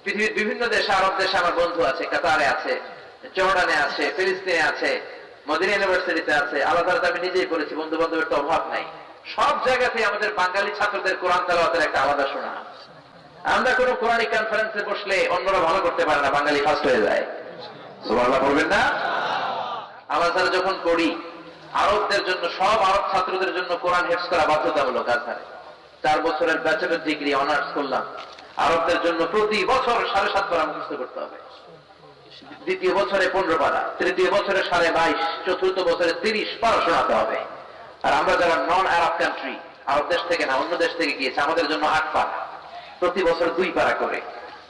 পৃথিবীর বিভিন্ন দেশে, আরব দেশে আমার বন্ধু আছে, কাতারে আছে, জর্ডানে আছে, ফিলিস্তিনে আছে, মদিনা ইউনিভার্সিটিতে আছে, আলাদা আলাদা আমি নিজেই পড়েছি, বন্ধু বান্ধবের তো অভাব নাই। সব জায়গাতে আমাদের বাঙালি ছাত্রদের কোরআন তেলাওয়াতের একটা আলাদা শোনা। আমরা কোন কোরআনিক কনফারেন্সে বসলে অন্যরা ভালো করতে পারে না, বাঙালি ফার্স্ট হয়ে যায়। সুবহানাল্লাহ বলবেন না? আমরা যারা যখন পড়ি, আরবদের জন্য, সব আরব ছাত্রদের জন্য কোরআন হেফজ করা বাধ্যতামূলক। আজহারে 4 বছরের ব্যাচেলর ডিগ্রি অনার্স করলাম, আরবদের জন্য প্রতি বছর 7.5 পারা মুখস্থ করতে হবে। দ্বিতীয় বছরে 15 পারা, তৃতীয় বছরে 22.5, চতুর্থ বছরে 30 পারা শোনাতে হবে। আর আমরা যারা নন আরব কান্ট্রি, আরব দেশ থেকে না অন্য দেশ থেকে গিয়েছে, আমাদের জন্য 8 পারা, প্রতি বছর 2 পারা করে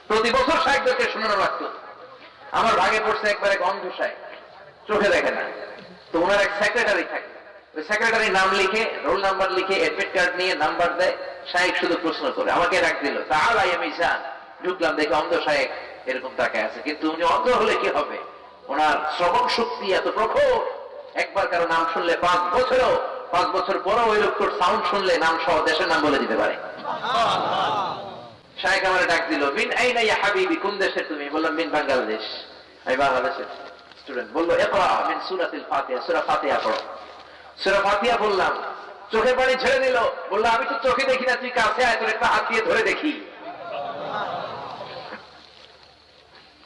প্রতি বছর সাহিত্যকে শোনানো লাগতো। আমার ভাগে পড়ছে একবার এক অন্ধ সাহেব, চোখে দেখে না, তো ওনার এক সেক্রেটারি থাকে, ওই সেক্রেটারি নাম লিখে, রোল নাম্বার লিখে, অ্যাডমিট কার্ড নিয়ে নাম্বার দেয়। শায়েখ শুধু প্রশ্ন করে, আমাকে ডাক দিল, তাআলা ইয়া মিজান। ঢুকলাম, দেখে অন্ধ শায়েখ এরকম তাকায় আছে। কিন্তু উনি অন্ধ হলে কি হবে, ওনার শ্রবণ শক্তি এত প্রখর, একবার কারো নাম শুনলে 5 বছর পরও ওই লোকটার সাউন্ড শুনলে নাম সহ দেশের নাম বলে দিতে পারে। শায়েখ আমার ডাক দিল, মিন আইনা ইয়া হাবিবি, কোন দেশের তুমি? বললাম মিন বাংলাদেশ। আমি বাংলাদেশের স্টুডেন্ট। বললো ইকরা মিন সূরাতিল ফাতিহা, সূরা ফাতিহা পড়ো। সূরা ফাতিহা বললাম, চোখে পানি ছেড়ে দিল। বললো আমি তো চোখে দেখি না, তুই কাছে আয়, তোর একটা হাত দিয়ে ধরে দেখি।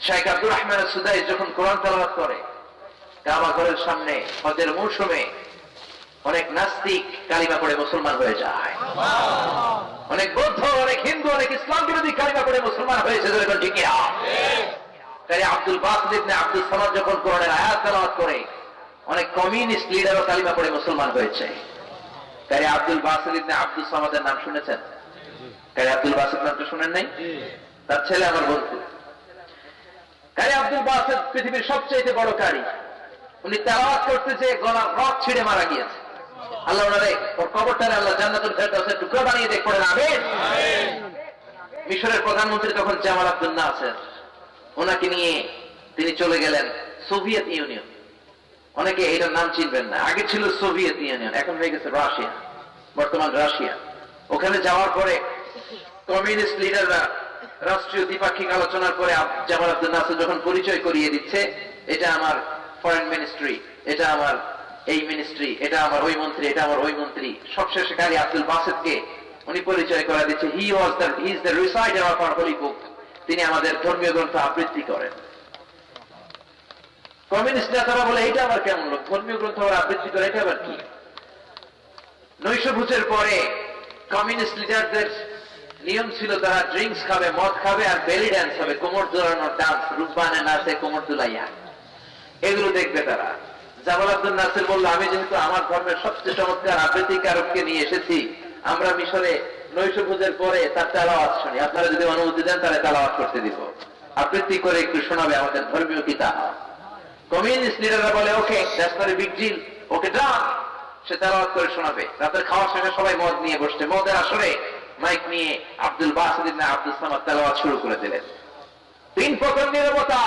শাইখ আব্দুর রহমান সুদাইস যখন কোরআন তেলাওয়াত করে, কাবা ঘরের সামনে হজের মৌসুমে অনেক নাস্তিক কালিমা পড়ে মুসলমান হয়ে যায়, অনেক বৌদ্ধ, অনেক হিন্দু, অনেক ইসলাম বিরোধী কালিমা পড়ে মুসলমান হয়েছে। ঠিক তাই আব্দুল বাসিত ইবনে আব্দুল সামাদ যখন কোরআনের আয়াত তেলাওয়াত করে, অনেক কমিউনিস্ট লিডারও কালিমা পড়ে মুসলমান হয়েছে। তাই আব্দুল বাসিত ইবনে আব্দুল সামাদের নাম শুনেছেন? তাই আব্দুল বাসিত নামটা শুনেন নাই? তার ছেলে আমার বন্ধু। কারি আব্দুল বাসিত পৃথিবীর সবচেয়ে বড় কারি। উনি তেলাওয়াত করতে যে গলার রক ছিঁড়ে মারা গিয়েছে। আল্লাহ ওনারে ওর কবরটারে আল্লাহ জান্নাতুল ফেরদাউসের টুকরা বানিয়ে দেখ, পড়েন আমিন। মিশরের প্রধানমন্ত্রী তখন জামাল আব্দুল নাসের, ওনাকে নিয়ে তিনি চলে গেলেন সোভিয়েত ইউনিয়ন। অনেকে এটার নাম চিনবেন না, আগে ছিল সোভিয়েত ইউনিয়ন, এখন হয়ে গেছে রাশিয়া, বর্তমান রাশিয়া। ওখানে যাওয়ার পরে কমিউনিস্ট লিডাররা রাষ্ট্রীয় দ্বিপাক্ষিক আলোচনার পরে জামাল আব্দুল নাসের যখন পরিচয় করিয়ে দিচ্ছে, এটা আমার ফরেন মিনিস্ট্রি, এটা আমার এই মিনিস্ট্রি, এটা আমার ওই মন্ত্রী, এটা আমার ওই মন্ত্রী, সবশেষে কারি আব্দুল বাসিতকে উনি পরিচয় করে দিচ্ছে, he is the reciter of our holy book. তিনি আমাদের ধর্মীয় গ্রন্থ আবৃত্তি করেন। কমিউনিস্ট নেতারা বলে, এটা আবার কেমন লোক, ধর্মীয় গ্রন্থ আবার আবৃত্তি করে, এটা আবার কি? নৈশভোজের পরে কমিউনিস্ট লিডারদের নিয়ম ছিল তারা ড্রিঙ্কস খাবে, মদ খাবে, আর বেলি ড্যান্স হবে, কোমর দোলানোর ডান্স, রূপবানে নাচে কোমর দুলাইয়া, এগুলো দেখবে তারা। জামাল আব্দুল নাসির বলল, আমি যেহেতু আমার ধর্মের সবচেয়ে চমৎকার আবৃত্তিকারককে নিয়ে এসেছি, আমরা মিশরে নৈশভোজের পরে তার তেলাওয়াত শুনি, আপনারা যদি অনুমতি দেন তাহলে তেলাওয়াত করতে দিব, আবৃত্তি করে একটু শোনাবে আমাদের ধর্মীয় কিতাব। কমিউনিস্ট লিডাররা বলে, okay, that's not a big deal, okay done. সে তেলাওয়াত করে শোনাবে। রাতের খাওয়ার শেষে সবাই মদ নিয়ে বসছে, মদের আসরে মাইক নিয়ে আব্দুল বাসিত ইবনে আব্দুল সামাদ তেলাওয়াত শুরু করে দিলেন। 3 প্রকার নীরবতা।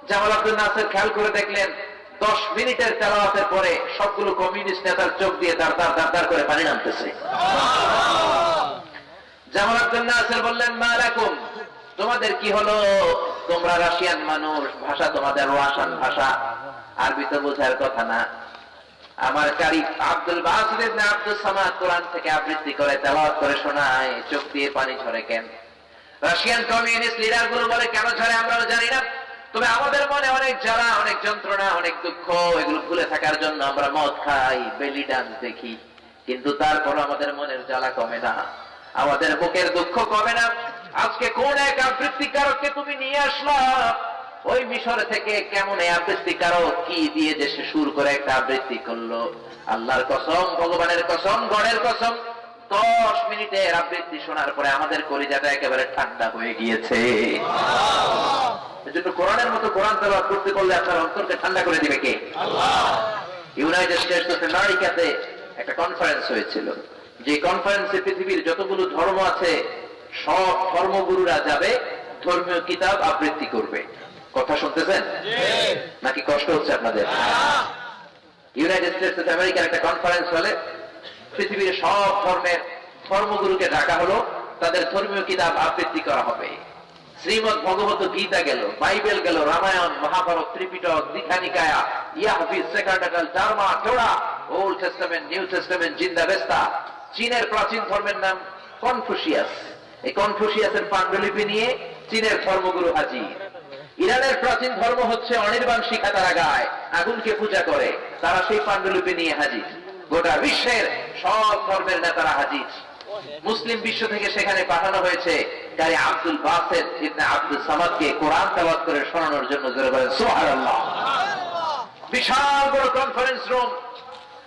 জামাল আব্দুল নাসির খেয়াল করে দেখলেন 10 মিনিটের তেলাওয়াতের পরে সবগুলো কমিউনিস্ট নেতার চোখ দিয়ে দাঁড় দাঁড় দাঁড় করে পানি নামতেছে। জামাল আব্দুল নাসির বললেন, মা লাকুম, তোমাদের কি হলো? তোমরা রাশিয়ান মানুষ, ভাষা তোমাদের রাশিয়ান ভাষা, আরবি তো বোঝার কথা না। আমার কারি আব্দুল বাসিত ইবনে আব্দুল সামাদ কোরআন থেকে আবৃত্তি করে তেলাওয়াত করে শোনায়, চোখ দিয়ে পানি ঝরে কেন? রাশিয়ান কমিউনিস্ট লিডার গুলো বলে, কেন ঝরে আমরাও জানি না, তবে আমাদের মনে অনেক জ্বালা, অনেক যন্ত্রণা, অনেক দুঃখ, এগুলো ভুলে থাকার জন্য আমরা মদ খাই, বেলি ডান্স দেখি, কিন্তু তারপর আমাদের মনের জ্বালা কমে না, আমাদের বুকের দুঃখ কমে না। আজকে কোন এক আবৃত্তিকারককে তুমি নিয়ে আসলা, ওই মিশর থেকে কেমন আবৃত্তিকারক কি দিয়ে যে সে সুর করে একটা আবৃত্তি করলো, আল্লাহর কসম, ভগবানের কসম, গণের কসম, 10 মিনিটের আবৃত্তি শোনার পরে আমাদের কলিজাটা একেবারে ঠান্ডা হয়ে গিয়েছে। এজন্য কোরআনের মতো কোরআন তেলাওয়াত করতে করলে আপনার অন্তরকে ঠান্ডা করে দিবে কে? আল্লাহ। ইউনাইটেড স্টেটস অফ আমেরিকাতে একটা কনফারেন্স হয়েছিল, যে কনফারেন্সে পৃথিবীর যতগুলো ধর্ম আছে সব ধর্মগুরুরা যাবে, ধর্মীয় কিতাব আবৃত্তি করবে। কথা শুনতেছেন নাকি কষ্ট হচ্ছে আপনাদের? ইউনাইটেড স্টেটস অফ আমেরিকার একটা কনফারেন্স হলে পৃথিবীর সব ধর্মের ধর্মগুরুকে ডাকা হলো, তাদের ধর্মীয় কিতাব আবৃত্তি করা হবে। শ্রীমদ ভগবত গীতা গেল, বাইবেল গেল, রামায়ণ, মহাভারত, ত্রিপিটক, দীঘা নিকায়া, ইয়াহভিজ, সেকান্ডাকাল, জার্মা, Torah, Old Testament, New Testament, Zend Avesta. চীনের প্রাচীন ধর্মের নাম কনফুসিয়াস, এই কনফুসিয়াসের পাণ্ডুলিপি নিয়ে চীনের ধর্মগুরু হাজির। ইরানের প্রাচীন ধর্ম হচ্ছে অনির্বাণ শিখা, তারা গায়, আগুনকে পূজা করে, তারা সেই পাণ্ডুলিপি নিয়ে হাজির। গোটা বিশ্বের সব ধর্মের নেতারা হাজির। মুসলিম বিশ্ব থেকে সেখানে পাঠানো হয়েছে কারি আব্দুল বাসিত ইবনে আব্দুল সামাদকে কোরআন তেলাওয়াত করে শোনানোর জন্য। জোরে বলেন সুবহানাল্লাহ। বিশাল বড় কনফারেন্স রুম,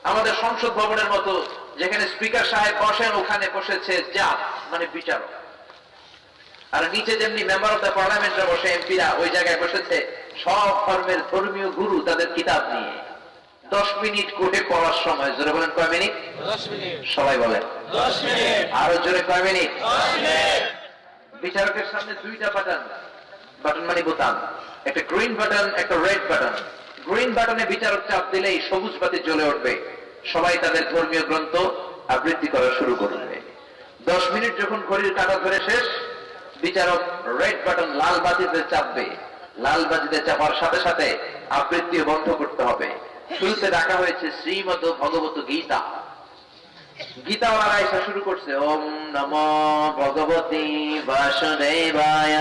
আমাদের সংসদ ভবনের মতো, যেখানে স্পিকার সাহেব বসেন ওখানে বসেছে জাজ, মানে বিচারক, আর নিচে যেমনি মেম্বার অফ দ্য পার্লামেন্টরা বসে, এমপিরা, ওই জায়গায় বসেছে সব ধর্মের ধর্মীয় গুরু তাদের কিতাব নিয়ে। 10 মিনিট করে পড়ার সময় জোরে বলেন কয় মিনিট? 10 মিনিট। সবাই বলেন 10 মিনিট। আরো জোরে কয় মিনিট? 10 মিনিট। বিচারকের সামনে দুইটা বাটন, বাটন মানে বোতাম, একটা গ্রিন বাটন, একটা রেড বাটন। গ্রিন বাটনে বিচারক চাপ দিলেই সবুজ বাতি জ্বলে উঠবে, সবাই তাদের ধর্মীয় গ্রন্থ আবৃত্তি করা শুরু করবে। 10 মিনিট যখন ঘড়ির কাঁটা ধরে শেষ, বিচারক রেড বাটন লাল বাতিতে চাপবে। লাল বাতিতে চাপার সাথে সাথে আবৃত্তি বন্ধ করতে হবে। শুরুতে ডাকা হয়েছে শ্রীমদ ভগবত গীতা। গীতা ওরা এসে শুরু করছে, ওম নমো ভগবতী বাসুদেবায়,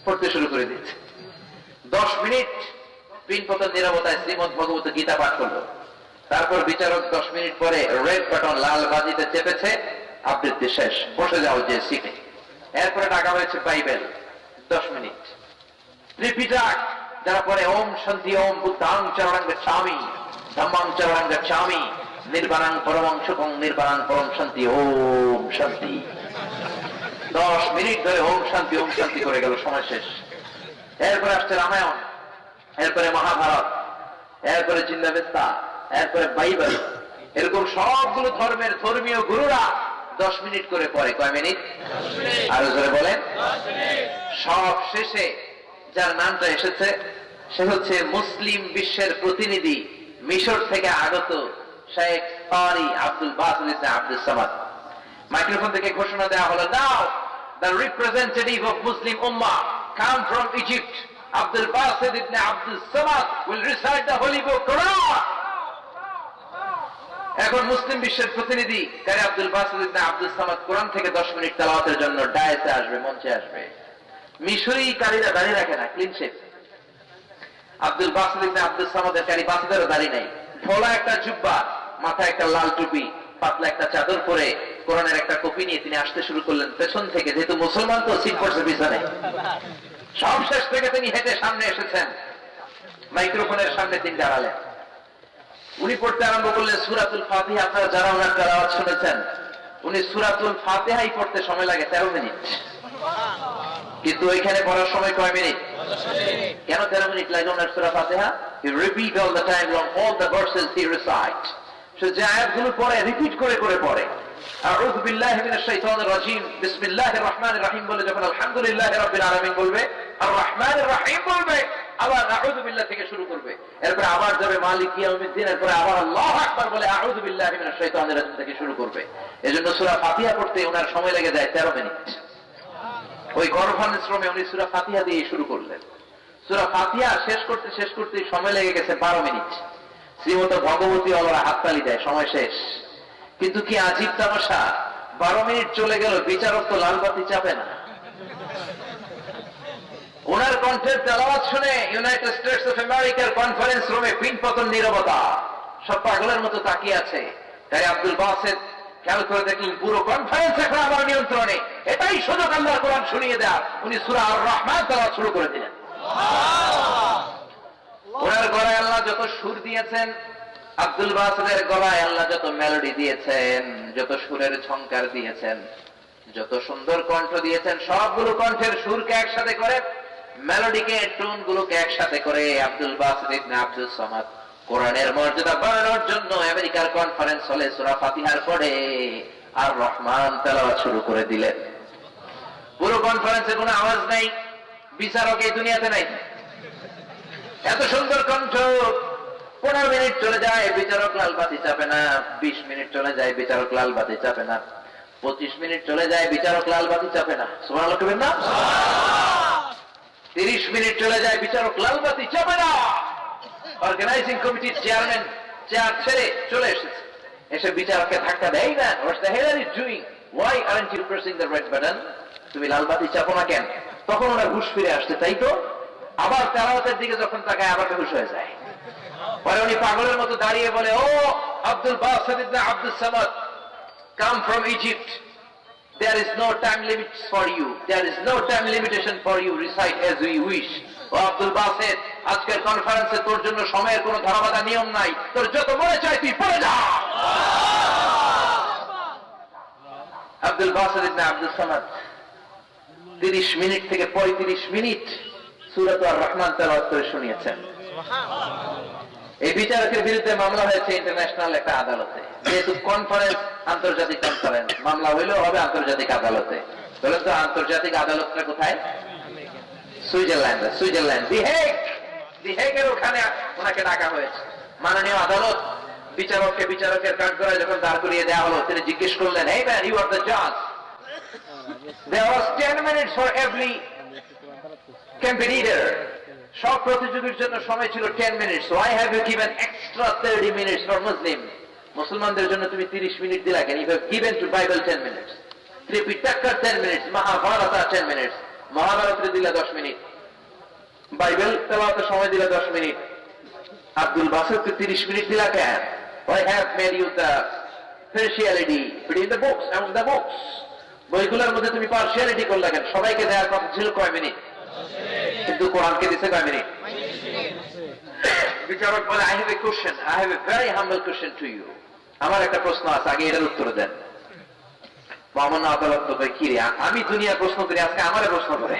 পড়তে শুরু করে দিচ্ছে। 10 মিনিট পিনপতন নীরবতায় শ্রীমদ ভগবত গীতা পাঠ করলো। তারপর বিচারক 10 মিনিট পরে রেড বাটন লাল বাজিতে চেপেছে, আবৃত্তি শেষ, বসে যাও যে সিটে। এরপরে ডাকা হয়েছে বাইবেল, 10 মিনিট ত্রিপিটক, যারা পরে ওম শান্তি ওম বুদ্ধাং চরণং গচ্ছামি ধম্মাং চরণং গচ্ছামি নির্বাণাং পরমং সুখং নির্বাণাং পরম শান্তি ওম শান্তি। 10 মিনিট ধরে ওম শান্তি করে গেল, সময় শেষ। এরপরে আসছে রামায়ণ, এরপরে মহাভারত, এরপরে জিন্দাবেস্তা, এরপরে বাইবেল। এরকম সবগুলো ধর্মের ধর্মীয় গুরুরা 10 মিনিট করে পড়ে। কয় মিনিট? আরো জোরে বলেন। সব শেষে যার নামটা এসেছে সে হচ্ছে মুসলিম বিশ্বের প্রতিনিধি, মিশর থেকে আগত শেখ কারি আব্দুল বাসিত ইবনে আব্দুস সামাদ। মাইক্রোফোন থেকে ঘোষণা দেওয়া হলো, নাও the representative of Muslim Ummah come from Egypt, Abdul Basit ibn Abdul Samad will recite the Holy Book Quran. এখন মুসলিম বিশ্বের প্রতিনিধি কারি আব্দুল বাসিত ইবনে আব্দুল সামাদ কোরআন থেকে 10 মিনিট তেলাওয়াতের জন্য ডায়াসে আসবে, মঞ্চে আসবে। মিশরি কারীরা দাঁড়িয়ে রাখে না, ক্লিন শেভ। আব্দুল বাসিত ইবনে আব্দুল সামাদের কারি বাসিতেরও দাঁড়িয়ে নাই, ফোলা একটা জুব্বা, মাথায় একটা লাল টুপি, পাতলা একটা চাদর পরে কোরআনের একটা কপি নিয়ে তিনি আসতে শুরু করলেন পেছন থেকে, যেহেতু মুসলমান তো সিট পড়ছে পিছনে। সব শেষ থেকে তিনি হেঁটে সামনে এসেছেন, মাইক্রোফোনের সামনে তিনি দাঁড়ালেন। উনি পড়তে আরম্ভ করলেন সূরাতুল ফাতিহা। আপনারা যারা ওনার তেলাওয়াত শুনেছেন, উনি সূরাতুল ফাতিহাই পড়তে সময় লাগে 13 মিনিট, কিন্তু ওইখানে পড়ার সময় কয় মিনিট? কেন 13 মিনিট লাগে ওনার সূরা ফাতিহা? He repeat all the time long, all the verses he recite. সে যে আয়াতগুলো পড়ে রিপিট করে করে পড়ে। আউযু বিল্লাহি মিনাশ শাইতানির রাজীম, বিসমিল্লাহির রহমানির রহিম বলে যখন আলহামদুলিল্লাহি রাব্বিল আলামিন বলবে, আর রহমানির রহিম বলবে, আবার আউযু বিল্লাহ থেকে শুরু করবে, এরপর আবার যাবে মালিক ইয়াউমিদ্দিন, এরপর আবার আল্লাহু আকবার বলে আউযু বিল্লাহি মিনাশ শাইতানির রাজীম থেকে শুরু করবে। এজন্য সূরা ফাতিহা পড়তে ওনার সময় লেগে যায় 13 মিনিট। ওই গর্ভান্বিশ্রমে উনি সূরা ফাতিহা দিয়ে শুরু করলেন। সূরা ফাতিহা শেষ করতে সময় লেগে গেছে 12 মিনিট। শ্রীমত ভগবতী ওরা হাততালি দেয়, সময় শেষ। কিন্তু কি আজীব তামাশা, 12 মিনিট চলে গেল, বিচারক তো লাল বাতি চাপে না। ওনার কণ্ঠের তেলাওয়াত শুনে ইউনাইটেড স্টেটস অফ আমেরিকার কনফারেন্স রুমে পিনপতন নীরবতা, সব পাগলের মতো তাকিয়ে আছে। তাই আব্দুল বাসিত খেয়াল করে দেখলেন পুরো কনফারেন্স এখন আমার নিয়ন্ত্রণে, এটাই সুযোগ আল্লাহর কোরআন শুনিয়ে দেওয়ার। উনি সূরা আর রহমান তেলাওয়াত শুরু করে দিলেন। ওনার গলায় আল্লাহ যত সুর দিয়েছেন, আব্দুল বাসিতের গলায় আল্লাহ যত মেলোডি দিয়েছেন, যত সুরের ঝংকার দিয়েছেন, যত সুন্দর কণ্ঠ দিয়েছেন, সবগুলো কণ্ঠের সুরকে একসাথে করে, মেলোডিকে, টোন গুলোকে একসাথে করে আব্দুল বাসিত ইবনে আব্দুস সামাদ কোরআনের মর্যাদা বাড়ানোর জন্য আমেরিকার কনফারেন্স হলে সূরা ফাতিহার পরে আর রহমান তেলাওয়াত শুরু করে দিলেন। পুরো কনফারেন্সে কোনো আওয়াজ নাই, বিচারক এই দুনিয়াতে নাই। এত সুন্দর কণ্ঠ। 15 মিনিট চলে যায়, বিচারক লাল বাতি চাপে না। 20 মিনিট চলে যায়, বিচারক লাল বাতি চাপে না। 25 মিনিট চলে যায়, বিচারক লাল বাতি চাপে না। সুবহানাল্লাহ কইবেন না? 30 মিনিট চলে যায়, বিচারক লাল বাতি চাপে না। অর্গানাইজিং কমিটির চেয়ারম্যান চেয়ার ছেড়ে চলে এসেছে, এসে বিচারককে ধাক্কা দেয় না। What the hell are you doing? Why aren't you pressing the red button? তুমি লাল বাতি চাপো না কেন? তখন ওনার হুঁশ ফিরে আসছে, তাই তো। আবার তেলাওয়াতের দিকে যখন তাকায় আবার হুঁশ হয়ে যায়। পরে উনি পাগলের মতো দাঁড়িয়ে বলে, ও আব্দুল বাসিত ইবনে Abdus Samad, come from Egypt. There is no time limit for you. There is no time limitation for you. Recite as we wish. ও আব্দুল বাসিত, আজকের কনফারেন্সে তোর জন্য সময়ের কোনো ধরাবাধা নিয়ম নাই, তোর যত মনে চাই তুই পড়ে যা। আব্দুল বাসিত ইবনে আব্দুস সামাদ 30 মিনিট থেকে 35 মিনিট সূরা আর রহমান তেলাওয়াত করে শুনিয়েছেন। এই বিচারকের বিরুদ্ধে মামলা হয়েছে ইন্টারন্যাশনাল একটা আদালতে, যেহেতু কনফারেন্স, আন্তর্জাতিক কনফারেন্স, মামলা হইলেও হবে আন্তর্জাতিক আদালতে। বলেন তো আন্তর্জাতিক আদালতটা কোথায়? সুইজারল্যান্ড দিহেগের ওখানে ওনাকে ডাকা হয়েছে। মাননীয় আদালত বিচারকের কাঠগড়ায় যখন দাঁড় করিয়ে দেওয়া হলো, তিনি জিজ্ঞেস করলেন, hey man, you are the judge. There was 10 minutes for every competitor. সব প্রতিযোগীর জন্য সময় ছিল 10 minutes. So I have given extra 30 minutes for Muslim. মুসলমানদের জন্য তুমি 30 মিনিট দিলা কেন? You have given to Bible 10 minutes. ত্রিপিটকা 10 minutes, Mahabharata 10 minutes. মহাভারতে দিলা 10 মিনিট, বাইবেল তেলাওয়াতে সময় দিলা 10 মিনিট। আব্দুল বাসেতকে 30 মিনিট দিলা কেন? I have made you the partiality between the books, among the books. বইগুলোর মধ্যে তুমি পার্সিয়ালিটি করলা কেন? সবাইকে দেওয়ার কথা ছিল কয় মিনিট, কিন্তু কোরআনকে দিছে কয় মিনিট? বিচারক বলে, I have a question, I have a very humble question to you. আমার একটা প্রশ্ন আছে, আগে এটার উত্তর দেন। মহামান্য আদালত তো কি রে, আমি দুনিয়া প্রশ্ন করি, আজকে আমারে প্রশ্ন করে।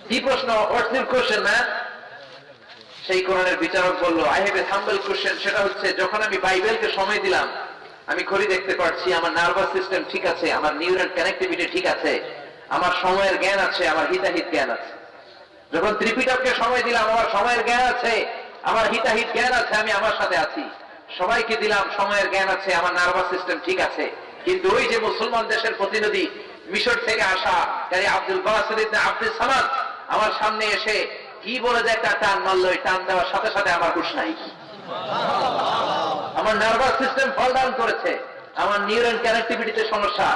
কি প্রশ্ন? What's your question, man? সেই কোরআনের বিচারক বলল, I have a humble question, সেটা হচ্ছে, যখন আমি বাইবেলকে সময় দিলাম, আমি ঘড়ি দেখতে পারছি, আমার নার্ভাস সিস্টেম ঠিক আছে, আমার নিউরাল কানেক্টিভিটি ঠিক আছে, আমার সময়ের জ্ঞান আছে, আমার হিতাহিত জ্ঞান আছে। যখন ত্রিপিটককে সময় দিলাম, আমার সময়ের জ্ঞান আছে, আমার হিতাহিত জ্ঞান আছে, আমি আমার সাথে আছি। সবাইকে দিলাম, সময়ের জ্ঞান আছে, আমার নার্ভাস সিস্টেম ঠিক আছে। কিন্তু ওই যে মুসলমান দেশের প্রতিনিধি, মিশর থেকে আসা আব্দুল বাসির ইবনে আব্দুস সামাদ, আমার সামনে এসে কি বলে যে একটা টান মারলো, এই টান দেওয়ার সাথে সাথে আমার হুঁশ নাই। আমার নার্ভাস সিস্টেম ফল ডাউন করেছে, আমার নিউরাল কানেক্টিভিটিতে সমস্যা,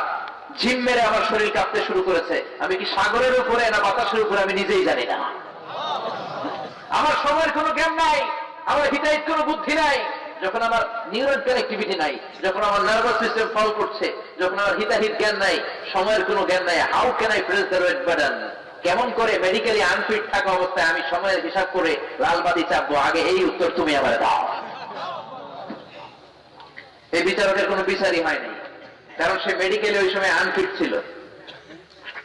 ঝিম মেরে আমার শরীর কাঁপতে শুরু করেছে। আমি কি সাগরের উপরে না বাতাসের উপরে আমি নিজেই জানি না। আমার সময়ের কোনো জ্ঞান নাই, আমার হিতাহিত কোনো বুদ্ধি নাই। যখন আমার নিউরাল কানেক্টিভিটি নাই, যখন আমার নার্ভাস সিস্টেম ফল করছে, যখন আমার হিতাহিত জ্ঞান নাই, সময়ের কোনো জ্ঞান নাই, how can I press the red button? কেমন করে মেডিকেলি আনফিট থাকা অবস্থায় আমি সময়ের হিসাব করে লালবাতি চাপবো? আগে এই উত্তর তুমি আমার দাও। এই বিচারকের কোনো বিচারই হয়নি, কারণ সে মেডিকেলি ওই সময় আনফিট ছিল।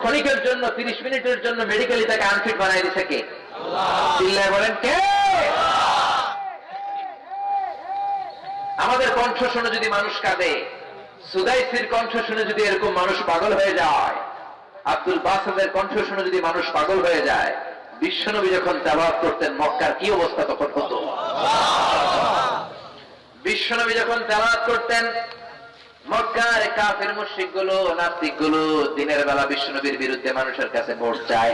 ক্ষণিকের জন্য, 30 মিনিটের জন্য মেডিকেলি তাকে আনফিট বানাই দিছে কে? চিল্লায় বলেন কে? আমাদের কণ্ঠ শুনে যদি মানুষ কাঁদে, সুদাইসির কণ্ঠ শুনে যদি এরকম মানুষ পাগল হয়ে যায়, আব্দুল বাসেদের কণ্ঠ শুনে যদি মানুষ পাগল হয়ে যায়, বিশ্বনবী যখন তেলাওয়াত করতেন মক্কার কি অবস্থা তখন হতো? বিশ্বনবী যখন তেলাওয়াত করতেন, মক্কার কাফের মুশরিক গুলো, নাস্তিক গুলো দিনের বেলা বিশ্বনবীর বিরুদ্ধে মানুষের কাছে ভোট চায়,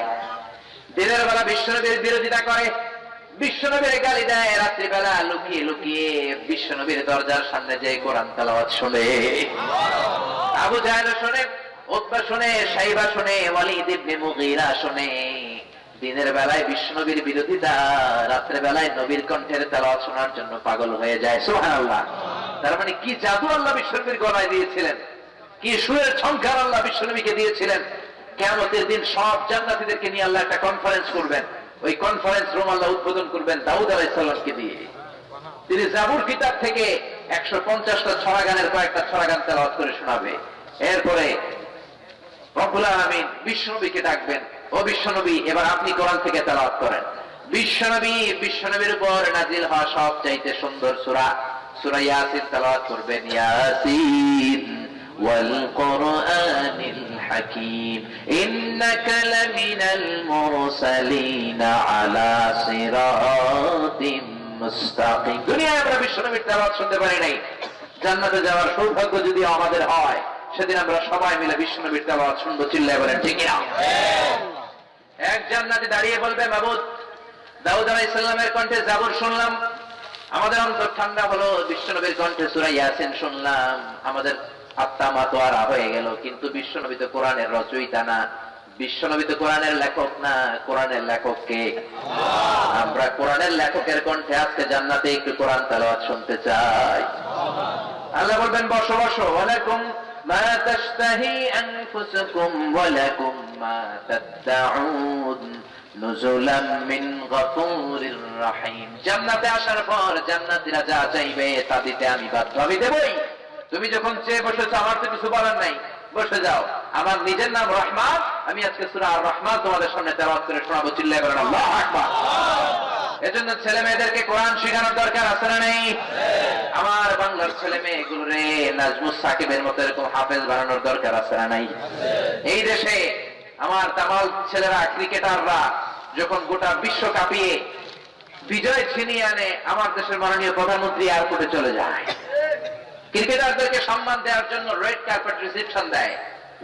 দিনের বেলা বিশ্বনবীর বিরোধিতা করে, বিশ্বনবীর গালি দেয়, রাত্রিবেলা লুকিয়ে লুকিয়ে বিশ্বনবীর দরজার সামনে যে কোরআন তেলাওয়াত শুনে। আবু জাহেল শুনে, উতবা শুনে, শাইবা শুনে, ওয়ালিদ ইবনে মুগীরা শুনে। দিনের বেলায় বিশ্বনবীর বিরোধিতা, রাত্রে বেলায় নবীর কণ্ঠের তেলাওয়াত শোনার জন্য পাগল হয়ে যায়। সুবহানাল্লাহ। তার মানে কি জাদু আল্লাহ বিশ্বনবীর গলায় দিয়েছিলেন, কি সুরের ঝংকার আল্লাহ বিশ্বনবীকে দিয়েছিলেন। কিয়ামতের দিন সব জান্নাতীদেরকে নিয়ে আল্লাহ একটা কনফারেন্স করবেন। ওই কনফারেন্স রুম আল্লাহ উদ্বোধন করবেন দাউদ আলাইহিস সালামকে দিয়ে। তিনি জাবুর কিতাব থেকে 150টা ছড়া গানের কয়েকটা ছড়া গান তেলাওয়াত করে শোনাবে। এরপরে রব্বুল আলামিন বিশ্বনবীকে ডাকবেন, ও বিশ্বনবী এবার আপনি কোরআন থেকে তেলাওয়াত করেন। বিশ্বনবীর উপর নাজিল হওয়া সবচাইতে সুন্দর সূরা সূরা ইয়াসিন তেলাওয়াত করবেন। ইয়াসিন ওয়াল কুরআনিল হাকীম ইন্নাকা লামিনাল মুরসালিন আলা সিরাতিম মুস্তাকিম। দুনিয়ায় আমরা বিশ্বনবীর তেলাওয়াত শুনতে পারি নাই, জান্নাতে যাওয়ার সৌভাগ্য যদি আমাদের হয়, সেদিন আমরা সবাই মিলে বিশ্বনবীর তেলাওয়াত শুনবো। চিল্লায় বলেন ঠিক না? এক জান্নাতি দাঁড়িয়ে বলবে, মাবুদ দাউদ আলাইহিস সালামের কণ্ঠে জাবুর শুনলাম, আমাদের অন্তর ঠান্ডা হলো, বিশ্বনবীর কণ্ঠে সূরা ইয়াসিন শুনলাম, আমাদের আত্মা মাতোয়ারা হয়ে গেল। কিন্তু বিশ্বনবী তো কোরআনের রচয়িতা না, বিশ্বনবী তো কোরআনের লেখক না। কোরআনের লেখক কে? আমরা কোরআনের লেখকের কণ্ঠে আজকে জান্নাতে একটু কোরআন তেলাওয়াত শুনতে চাই। আল্লাহ বলবেন, বসো বসো, ওয়ালাকুম মা তাশতাহি আনফুসুকুম ওয়ালাকুম মা তাদউন নুজুলাম মিন গফুরির রহিম। জান্নাতে আসার পর জান্নাতীরা যা চাইবে তা দিতে আমি বাধ্য, আমি দেবই। তুমি যখন চেয়ে বসেছো, আমার তো কিছু বলার নাই, বসে যাও। আমার নিজের নাম রহমান, আমি আজকে সূরা আর রহমান তোমাদের সামনে তেলাওয়াত করে শোনাবো। চিল্লায়ে বলেন আল্লাহু আকবার। এজন্য ছেলে মেয়েদেরকে কোরআন শেখানোর দরকার আছে না নেই? আমার বাংলার ছেলে মেয়েগুলো রে নাজমুস সাকিবের মতো এরকম হাফেজ বানানোর দরকার আছে না নাই? এই দেশে আমার তামাল ছেলেরা ক্রিকেটাররা যখন গোটা বিশ্ব কাঁপিয়ে বিজয় ছিনিয়ে আনে, আমার দেশের মাননীয় প্রধানমন্ত্রী এয়ারপোর্টে চলে যায়, ক্রিকেটারদেরকে সম্মান দেওয়ার জন্য রেড কার্পেট রিসেপশন দেয়,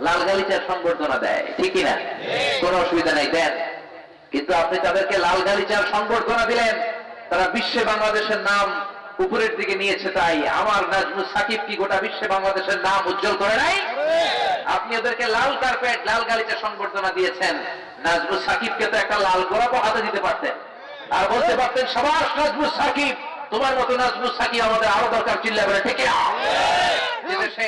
লাল গালিচার সংবর্ধনা দেয়, ঠিক কিনা? কোন অসুবিধা নাই, দেন। কিন্তু আপনি তাদেরকে লাল গালিচার সংবর্ধনা দিলেন, তারা বিশ্বে বাংলাদেশের নাম উপরের দিকে নিয়েছে, তাই আমার নাজমুস সাকিব কি গোটা বিশ্বে বাংলাদেশের নাম উজ্জ্বল করে নাই? আপনি ওদেরকে লাল কার্পেট লাল গালিচা সংবর্ধনা দিয়েছেন, নাজমুস সাকিবকে তো একটা লাল গোলাপও হাতে দিতে পারতেন, আর বলতে পারতেন সাবাস নাজমুস সাকিব, তোমার মতো নাজমুস সাকিব আমাদের আরো দরকার, চিল্লা বলে ঠিক না? যে দেশে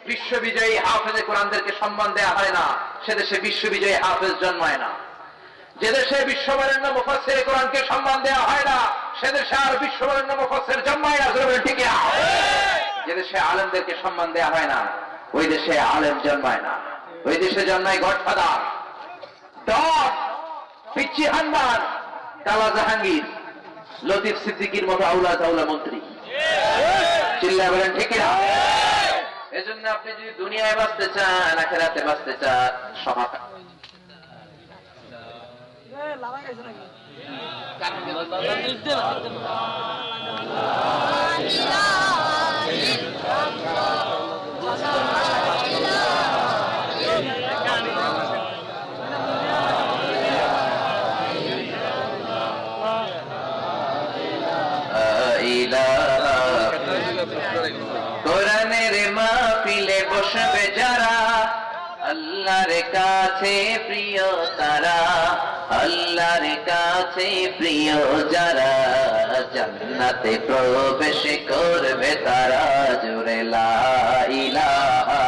বিশ্ববিজয়ী হাফেজে কোরআনদেরকে সম্মান দেওয়া হয় না, সে দেশে বিশ্ববিজয়ী হাফেজ জন্মায় না। যে দেশে বিশ্ববরেণ্য মুফাসসির কোরআনকে সম্মান দেওয়া হয় না, সে দেশে আর বিশ্ববরেণ্য মুফাসসির জন্মায় না, ঠিক না? যে দেশে আলেমদেরকে সম্মান দেওয়া হয় না, ওই দেশে আলেম জন্মায় না, ওই দেশে জন্মায় গডফাদার, ডন, পিচ্চি হান্নান, কালা জাহাঙ্গীর, লতিফ সিদ্দিকীর মতো আউলা জাউলা মন্ত্রী, চিল্লা বলেন ঠিক না? এজন্য আপনি যদি দুনিয়ায় বাঁচতে চান, আখিরাতে বাঁচতে চান, সমাধান কোরআনের মাহফিলে বসবে যারা, আল্লাহর কাছে প্রিয় তারা, আল্লাহর কাছে প্রিয় যারা, জান্নাতে প্রবেশ করবে তারা, জোরে লা ইলাহা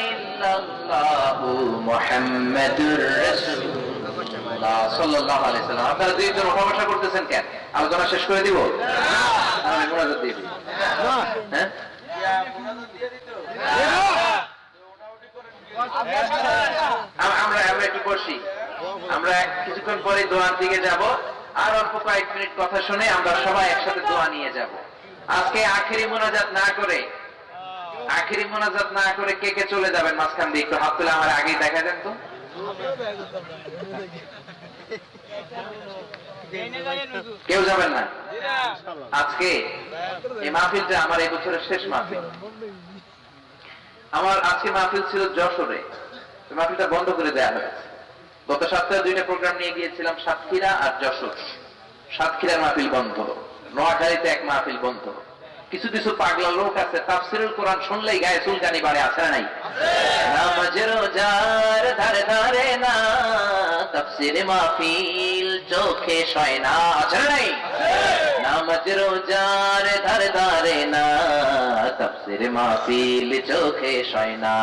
ইল্লাল্লাহু মুহাম্মাদুর রাসূলুল্লাহ সাল্লাল্লাহু আলাইহি ওয়াসাল্লাম। আপনারা দুইজন উঠা করতেছেন কেন? আলোচনা শেষ করে দিব? আমি মোনাজাত দিয়ে দিই। হ্যাঁ, আমরা একটু বসি, আমরা কিছুক্ষণ পরে দোয়ার দিকে যাব, আর অল্প কয়েক মিনিট কথা শুনে আমরা সবাই একসাথে দোয়া নিয়ে যাব। আজকে আখেরি মোনাজাত না করে কে কে চলে যাবেন মাঝখান দিয়ে? একটু হাত তুলে আমার আগেই দেখা দেন তো। কেউ যাবেন না? আজকে এই মাহফিলটা আমার এই বছরের শেষ মাহফিল। আমার আজকে মাহফিল ছিল যশোরে, মাহফিলটা বন্ধ করে দেওয়া হয়েছে। গত সপ্তাহে দুইটা প্রোগ্রাম নিয়ে গিয়েছিলাম, সাতক্ষীরা আর যশোর। সাতক্ষীরার মাহফিল বন্ধ, নোয়াখালীতে এক মাহফিল বন্ধ। কিছু কিছু পাগলা লোক আছে, তাফসীরুল কোরআন শুনলেই গায়ে চুলকানি বাড়ে, আছে না নাই? নামাজের রোজার ধারে ধারে না, তাফসীরে মাহফিল চোখে সয় না, আছে না নাই? নামাজের রোজার ধারে ধারে না, তাফসীরে মাহফিল চোখে সয় না,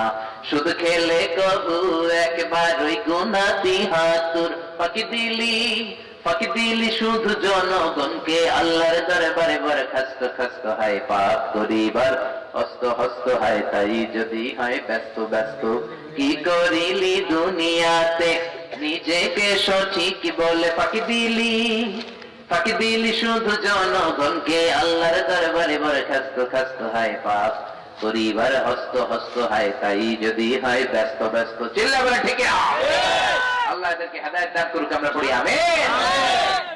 শুধু খেলে কবু একবার ওই গুনাতি হাতুর ফাঁকি দিলি শুধু জনগণকে, আল্লাহর দরবারে বরখাস্ত খাস্ত হয়, পাপ করিবার হস্ত হস্ত হয়, তাই যদি হয় ব্যস্ত ব্যস্ত, কি করিলি দুনিয়াতে নিজেকে সঠিক বলে, ফাঁকি দিলি শুধু জনগণকে, আল্লাহর দরবারে বরখাস্ত খাস্ত হয়, পাপ করিবার হস্ত হস্ত হয়, তাই যদি হয় ব্যস্ত ব্যস্ত, চিল্লা বলে ঠিক না? আল্লাহ এদেরকে হেদায়েত দান করুক, আমরা পড়ি আমিন।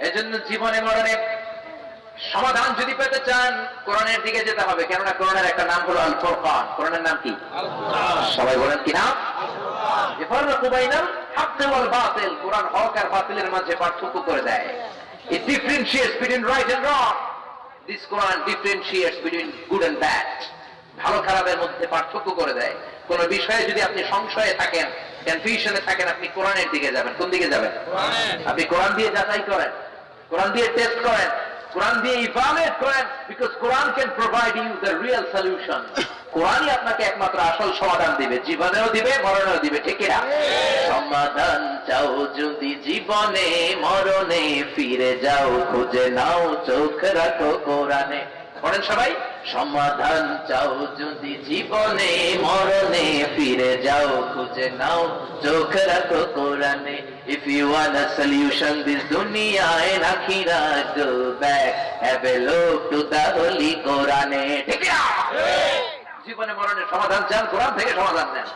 এজন্য জীবনে মরণে সমাধান যদি পেতে চান, কোরআনের দিকে যেতে হবে, কেননা কোরআনের একটা নাম হলো আল ফুরকান। কোরআনের নাম কি? সবাই বলেন কি নাম? ইফাররাকু বাইনাল হাক্কি ওয়াল বাতিল। কোরআন হক আর বাতিলের মাঝে পার্থক্য করে দেয়। It differentiates between right and wrong. This Quran differentiates between good and bad. ভালো খারাপের মধ্যে পার্থক্য করে দেয়। কোন বিষয়ে যদি আপনি সংশয়ে থাকেন, কনফিউশনে থাকেন, আপনি কোরআনের দিকে যাবেন। কোন দিকে যাবেন? আপনি কোরআন দিয়ে যাচাই করেন, কোরআন দিয়ে টেস্ট করেন, কোরআন দিয়ে ইভালুয়েট করেন, because Quran can provide you the real solution. কোরআনই আপনাকে একমাত্র আসল সমাধান দিবে, জীবনেও দিবে, মরণেও দিবে, ঠিক না? সমাধান চাও যদি জীবনে মরণে, ফিরে যাও খুঁজে নাও, চোখ রাখো কোরআনে। পড়েন সবাই, সমাধান চাও যদি জীবনে মরণে ফিরে যাও খুঁজে নাও চোখ রাখো কোরআনে if you want a solution this dunya and akhirah go back have a look to the holy Quran ঠিক না জীবনে মরণে সমাধান চান কোরআন থেকে সমাধান নেন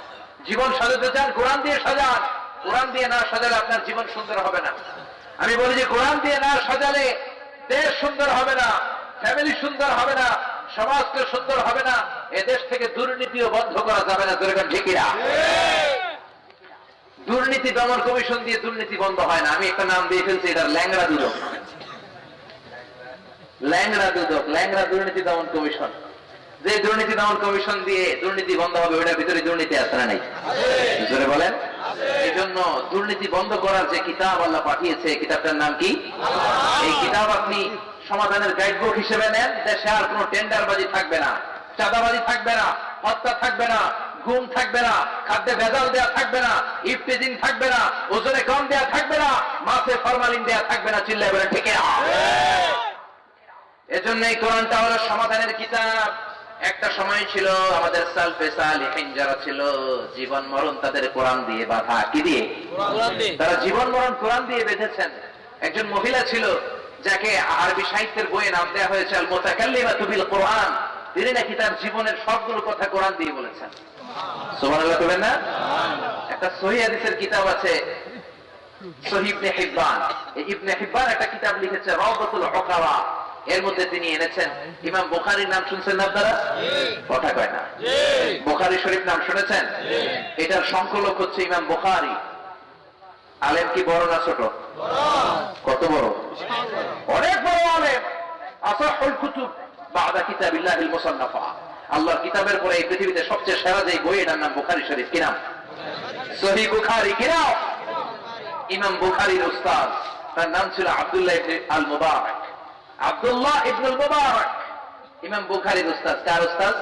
জীবন সাজাতে চান কোরআন দিয়ে সাজান কোরআন দিয়ে না সাজালে আপনার জীবন সুন্দর হবে না আমি বলি যে কোরআন দিয়ে না সাজালে দেশ সুন্দর হবে না ফ্যামিলি সুন্দর হবে না সমাজকে সুন্দর হবে না এ দেশ থেকে দুর্নীতিও বন্ধ করা যাবে না যেরকম ঠিকিরা দুর্নীতি দমন কমিশন দিয়ে দুর্নীতি বন্ধ হয় না আমি একটা নাম দিয়ে ফেলছি এটার ল্যাংড়া দুদক ল্যাংড়া দুর্নীতি দমন কমিশন যে দুর্নীতি দমন কমিশন দিয়ে দুর্নীতি বন্ধ হবে ওটার ভিতরে দুর্নীতি আছে না নাই জোরে বলেন এই জন্য দুর্নীতি বন্ধ করার যে কিতাব আল্লাহ পাঠিয়েছে কিতাবটার নাম কি এই কিতাব আপনি সমাধানের গাইডবুক হিসেবে নেন দেশে আর কোনো টেন্ডারবাজি থাকবে না চাঁদাবাজি থাকবে না হত্যা থাকবে না ঘুম থাকবে না খাদ্যে ভেজাল দেওয়া থাকবে না ইফতেজিং থাকবে না ওজনে কম দেওয়া থাকবে না মাছে ফরমালিন দেওয়া থাকবে না চিল্লায় বলে ঠিক এজন্য এই কোরআনটা হলো সমাধানের কিতাব একটা সময় ছিল আমাদের সালফে সালিহিন যারা ছিল জীবন মরণ তাদের কোরআন দিয়ে বাঁধা কি দিয়ে তারা জীবন মরণ কোরআন দিয়ে বেঁধেছেন একজন মহিলা ছিল যাকে আরবি সাহিত্যের বইয়ে নাম দেওয়া হয়েছে আল মুতাকাল্লিমাতু বিল কোরআন তিনি নাকি তার জীবনের সবগুলো কথা কোরআন দিয়ে বলেছেন সুবহানাল্লাহ বলেন না একটা সহিহ হাদিসের কিতাব আছে সহিহ ইবনে হিব্বান এই ইবনে হিব্বান একটা কিতাব লিখেছে রাওদাতুল উকারা এর মধ্যে তিনি এনেছেন ইমাম বুখারীর নাম শুনছেন না আপনারা কথা কয় না বুখারী শরীফ নাম শুনেছেন এটার সংকলক হচ্ছে ইমাম বুখারী আলেম কি বড় না ছোট কত বড় অনেক বড় আলেম আসাহুল কুতুব বাদা কিতাবিল্লাহিল মুসান্নাফা আল্লাহর কিতাবের পরে এই পৃথিবীতে সবচেয়ে সেরা যে বই এর নাম বুখারী শরীফ কি নাম সহিহ বুখারী কি নাম ইমাম বুখারীর উস্তাদ তার নাম ছিল আব্দুল্লাহ ইবনে আল মুবারক আব্দুল্লাহ ইবনে আল মুবারক ইমাম বুখারীর উস্তাদ কার উস্তাদ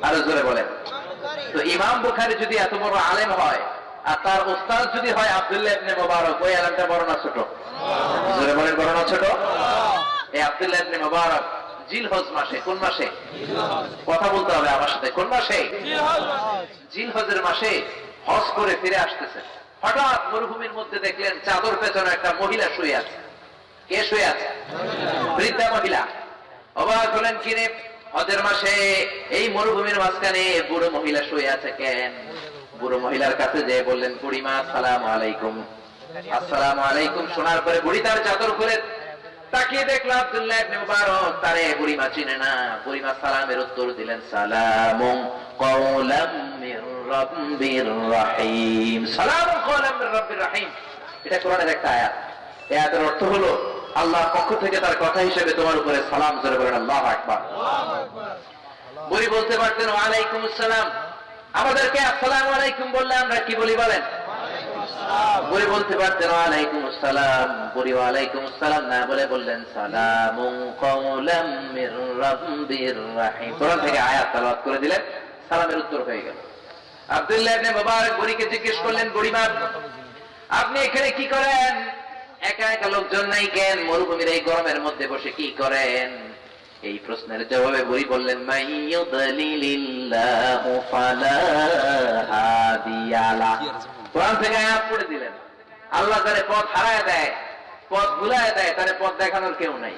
আরো জোরে বলেন তো ইমাম বুখারী যদি এত বড় আলেম হয় আর তার উস্তাদ যদি হয় আব্দুল্লাহ ইবনে মুবারক ওই আলেমটা বড় না ছোট জোরে বলেন বড় না ছোট এই আব্দুল্লাহ ইবনে মুবারক জিলহজ মাসে কোন মাসে কথা বলতে হবে আমার সাথে কোন মাসে জিলহজের মাসে হজ করে ফিরে আসতেছে হঠাৎ মরুভূমির মধ্যে দেখলেন চাদর পেছনে একটা মহিলা শুয়ে আছে কে শুয়ে আছে বৃদ্ধা মহিলা অবাক হলেন কিরে হজের মাসে এই মরুভূমির মাঝখানে বুড়ো মহিলা শুয়ে আছে কেন বুড়ো মহিলার কাছে যেয়ে বললেন বুড়িমা আসসালামু আলাইকুম আসসালামু আলাইকুম শোনার পরে বুড়ি তার চাদর খুলে তাকিয়ে দেখলো আব্দুল্লাহ ইবনে মুবারক তারে বুড়িমা চিনে না বুড়িমা সালামের উত্তর দিলেন সালামুন কওলাম মির রাব্বির রহিম সালামুন কওলাম মির রাব্বির রহিম এটা কোরআনের একটা আয়াত এই আয়াতের অর্থ হলো আল্লাহর পক্ষ থেকে তার কথা হিসেবে তোমার উপরে সালাম জোরে বলেন আল্লাহু আকবার বুড়ি বলতে পারতেন ওয়া আলাইকুম আসসালাম আমাদেরকে আসসালামু আলাইকুম বললে আমরা কি বলি বলেন বুড়ি বলতে পারতেন ওয়ালাইকুম আসসালাম বুড়ি ওয়ালাইকুম আসসালাম না বলে বললেন সালামুন কওলাম মির রাব্বির রহিম কোরআন থেকে আয়াত তেলাওয়াত করে দিলেন সালামের উত্তর হয়ে গেল আব্দুল্লাহ ইবনে মুবারক বুড়িকে জিজ্ঞেস করলেন বুড়িমা আপনি এখানে কি করেন একা একা লোকজন নাই কেন মরুভূমির এই গরমের মধ্যে বসে কি করেন এই প্রশ্নের জবাবে বুড়ি বললেন মাইয়ুদলিলিল্লাহু ফালা হাদিয়ালা কোরআন থেকে আয়াত পড়ে দিলেন আল্লাহ তারে পথ হারায় দেয় পথ ভুলায় দেয় তারে পথ দেখানোর কেউ নাই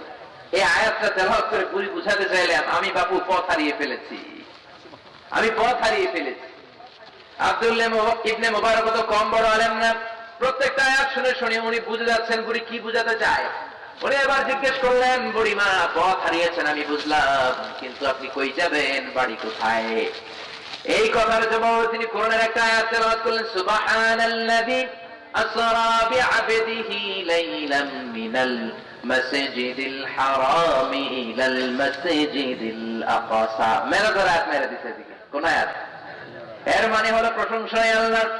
এই আয়াতটা তেলাওয়াত করে পুরি বুঝাতে চাইলাম আমি বাপু পথ হারিয়ে ফেলেছি আমি পথ হারিয়ে ফেলেছি আব্দুল্লাহ ইবনে মুবারক তো কম বড় আলেম না প্রত্যেকটা আয়াত শুনে শুনে উনি বুঝে যাচ্ছেন বুড়ি কি বুঝাতে চায় উনি এবার জিজ্ঞেস করলেন বুড়িমা পথ হারিয়েছেন আমি বুঝলাম কিন্তু আপনি কই যাবেন বাড়ি কোথায় এই কথার জবাবে তিনি কোরআনের একটা আয়াত তেলাওয়াত করলেন সুবহানাল্লাযী আসরা বিআবদিহি লাইলাম মিনাল মাসজিদিল হারামি ইলাল মাসজিদিল আকসা মেরাজের আয়াত মেরে দিতে দিকে কোন আয়াত এর মানে হলো প্রশংসায় আল্লাহর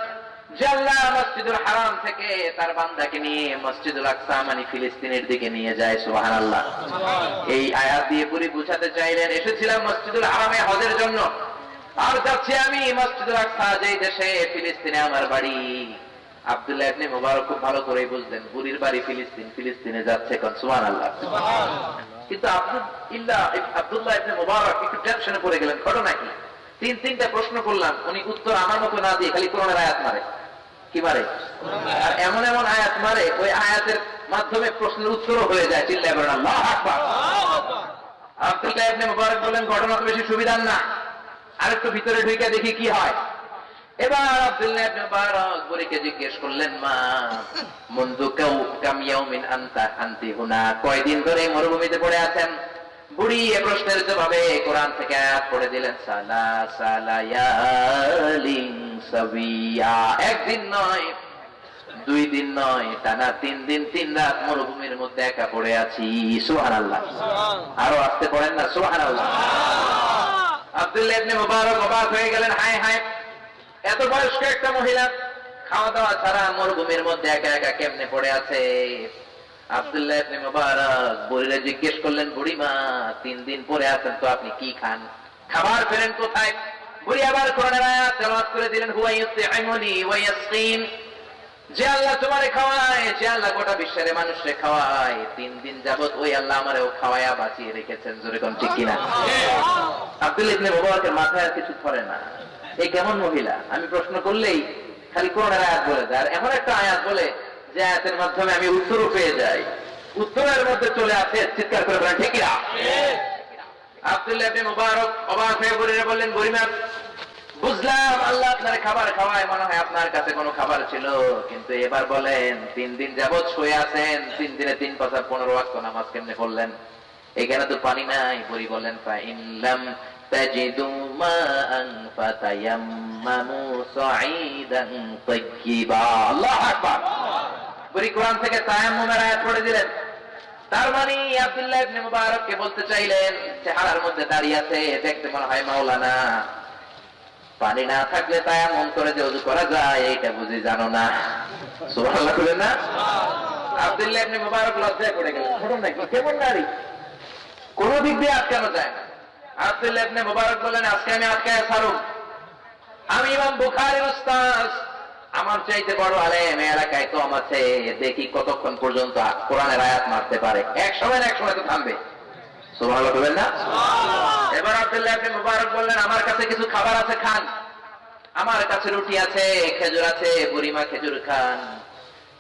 যে আল্লাহ মসজিদুল হারাম থেকে তার বান্দাকে নিয়ে মসজিদুল আকসা মানে ফিলিস্তিনের দিকে নিয়ে যায় সুবহানাল্লাহ এই আয়াত দিয়ে পুরি বুঝাতে চাইলেন এসেছিলাম মসজিদুল হারামে হজের জন্য আর যাচ্ছি আমি মসজিদুল আকসা যেই দেশে ফিলিস্তিনে আমার বাড়ি আব্দুল্লাহ ইবনে মুবারক খুব ভালো করেই বুঝলেন বুড়ির বাড়ি ফিলিস্তিন ফিলিস্তিনে যাচ্ছে কোন সুবহানাল্লাহ কিন্তু আব্দুল্লাহ ইবনে মুবারক একটু টেনশনে পড়ে গেলেন। ঘটনা কি? তিনটা প্রশ্ন করলাম, উনি উত্তর আমার মতো না দিয়ে খালি কোরআনের আয়াত মারে। কি মারে? আর এমন এমন আয়াত মারে, ওই আয়াতের মাধ্যমে প্রশ্নের উত্তরও হয়ে যায়। চিল্লায় বলেন আল্লাহু আকবার। আব্দুল্লাহ ইবনে মুবারক বলেন, ঘটনা তো বেশি সুবিধার না, আরেকটু ভিতরে ঢুকে দেখি কি হয়। এবার আব্দুল্লাহ ইবনে মুবারক বুড়িকে জিজ্ঞেস করলেন, মা মুনযু কাম ইয়াউমিন আনতি হুনা, কয়দিন ধরে মরুভূমিতে পড়ে আছেন? বুড়ি এ প্রশ্নের জবাবে কোরআন থেকে আয়াত পড়ে দিলেন, সালায়ালিন সাবিয়া, একদিন নয়, 2 দিন নয়, টানা 3 দিন 3 রাত মরুভূমির মধ্যে একা পড়ে আছি। সুবহানাল্লাহ। আরো আসতে পড়েন না সুবহানাল্লাহ। আব্দুল্লাহ ইবনে মুবারক অবাক হয়ে গেলেন, হায় হায়, এত বয়স্ক একটা মহিলা খাওয়া দাওয়া ছাড়া মরুভূমির মধ্যে একা একা কেমনে পড়ে আছে? আব্দুল্লাহ ইবনে মুবারক বুড়িরে জিজ্ঞেস করলেন, বুড়িমা 3 দিন পরে আছেন তো আপনি কি খান, খাবার ফেরেন কোথায়? বুড়ি আবার কোরআনের আয়াত তেলাওয়াত করে দিলেন, হুয়া ইউতঈমুনি ওয়া ইয়াসকিন, যে আল্লাহ তোমারে খাওয়ায়, যে আল্লাহ গোটা বিশ্বের মানুষকে খাওয়ায়, 3 দিন যাবত ওই আল্লাহ আমারেও খাওয়ায়া বাঁচিয়ে রেখেছেন। জোরে কোন ঠিক কিনা? আব্দুল্লাহ ইবনে মুবারকের মাথায় আর কিছু ধরে না, এই কেমন মহিলা? আমি প্রশ্ন করলেই খালি কোরআনের আয়াত বলে দেয়, আর এমন একটা আয়াত বলে যে আয়াতের মাধ্যমে আমি উত্তরও পেয়ে যাই। উত্তরের মধ্যে চলে আসে, চিৎকার করে বলেন ঠিক কিনা? আব্দুল্লাহ ইবনে মুবারক অবাক হয়ে বুড়িরে বললেন, বুড়িমা বুঝলাম আল্লাহ আপনার খাবার খাওয়ায়, মনে হয় আপনার কাছে কোনো খাবার ছিল, কিন্তু এবার বলেন 3 দিন যাবত শুয়ে আছেন, 3 দিনে 3 পাঁচা 15 ওয়াক্ত নামাজ কেমনে পড়লেন? এখানে তো পানি নাই। বুড়ি বললেন, ফাইনলাম তাজিদু মাআন ফাতায়াম্মামু সাঈদান তাইয়্যিবা। আল্লাহু আকবার। বুড়ি কোরআন থেকে তায়াম্মুমের আয়াত পড়ে দিলেন। তার মানে আব্দুল্লাহ ইবনে মুবারককে বলতে চাইলেন, চেহারার মধ্যে দাঁড়িয়ে আছে, দেখতে মনে হয় মাওলানা, পানি না থাকলে তায়াম্মুম করে যে ওযু করা যায় এটা বুঝি জানো না। সুবহানাল্লাহ বলেন না? আব্দুল্লাহ ইবনে মুবারক লজ্জায় পড়ে গেলেন। ঘটনা কি? কেমন নারী, কোন দিক দিয়ে আটকানো যায় না। আব্দুল্লাহ ইবনে মুবারক বলেন, আজকে আমি আটকায় ছাড়ুম, আমি ইমাম বুখারীর উস্তাদ, আমার চাইতে বড় আলেম এলাকায় তো আছে, দেখি কতক্ষণ পর্যন্ত কোরআনের আয়াত মারতে পারে। এক সময় তো থামবে। সুবহানাল্লাহ বলেন না? এবার আব্দুল্লাহ ইবনে মুবারক বললেন, আমার কাছে কিছু খাবার আছে, খান। আমার কাছে রুটি আছে, খেজুর আছে, বুড়িমা খেজুর খান।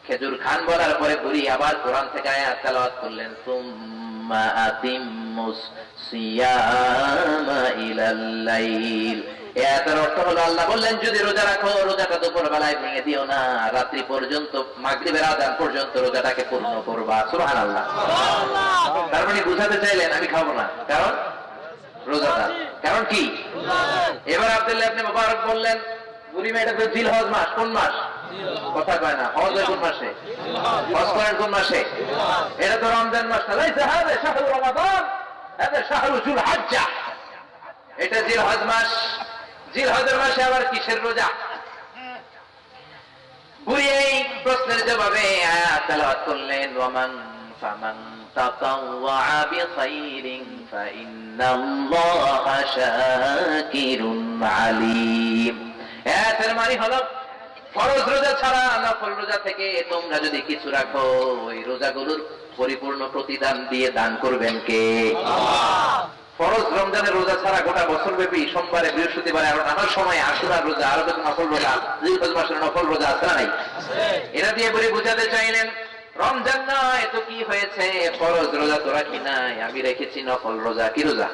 খেজুর খান বলার পরে বুড়ি আবার কোরআন থেকে আয়াত তেলাওয়াত করলেন, সুম্মা আতিম্মুস সিয়ামা ইলাল লাইল। এর অর্থ হলো আল্লাহ বললেন, যদি রোজা রাখো, রোজাটা দুপুর বেলায় ভেঙে দিও না, রাত্রি পর্যন্ত, মাগরিবের আযান পর্যন্ত রোজাটাকে পূর্ণ করবা। সুবহানাল্লাহ। তার মানে বুঝাতে চাইলেন আমি খাবো না, কারণ রোজাটা। কারণ কি? এবার আব্দুল্লাহ ইবনে মুবারক বললেন, বুড়িমা এটা তো জিলহজ মাস। কোন মাস? কথা কয় না। হজ হয় কোন মাসে? হজ করেন কোন মাসে? এটা তো রমজান মাস না। লাইসা হাযা শাহরু রমাদান, হাযা শাহরু যুলহিজ্জা। এটা জিলহজ মাস। জিলহজের মাসে আবার কিসের রোজা? বুড়ি এই প্রশ্নের জবাবে আয়াত তেলাওয়াত করলেন, ওয়ামান ফামান তাতাওয়া বিখাইরিন ফাইন্নাল্লাহা শাকিরুন আলীম। এর মানে হলো, ফরজ রোজা ছাড়া নফল রোজা থেকে তোমরা যদি কিছু রাখো, ওই রোজাগুলোর পরিপূর্ণ প্রতিদান দিয়ে দান করবেন কে? ফরজ রমজানের রোজা ছাড়া গোটা বছর ব্যাপী সোমবারে, বৃহস্পতিবারে, আরো নানান সময় আশুরার রোজা, আরো কিছু নফল রোজা, জিলহজ মাসের নফল রোজা আছে না নাই? এরা দিয়ে বলে বুঝাতে চাইলেন, রমজান নয় তো কি হয়েছে, ফরজ রোজা তো রাখি নাই, আমি রেখেছি নফল রোজা। কি রোজা?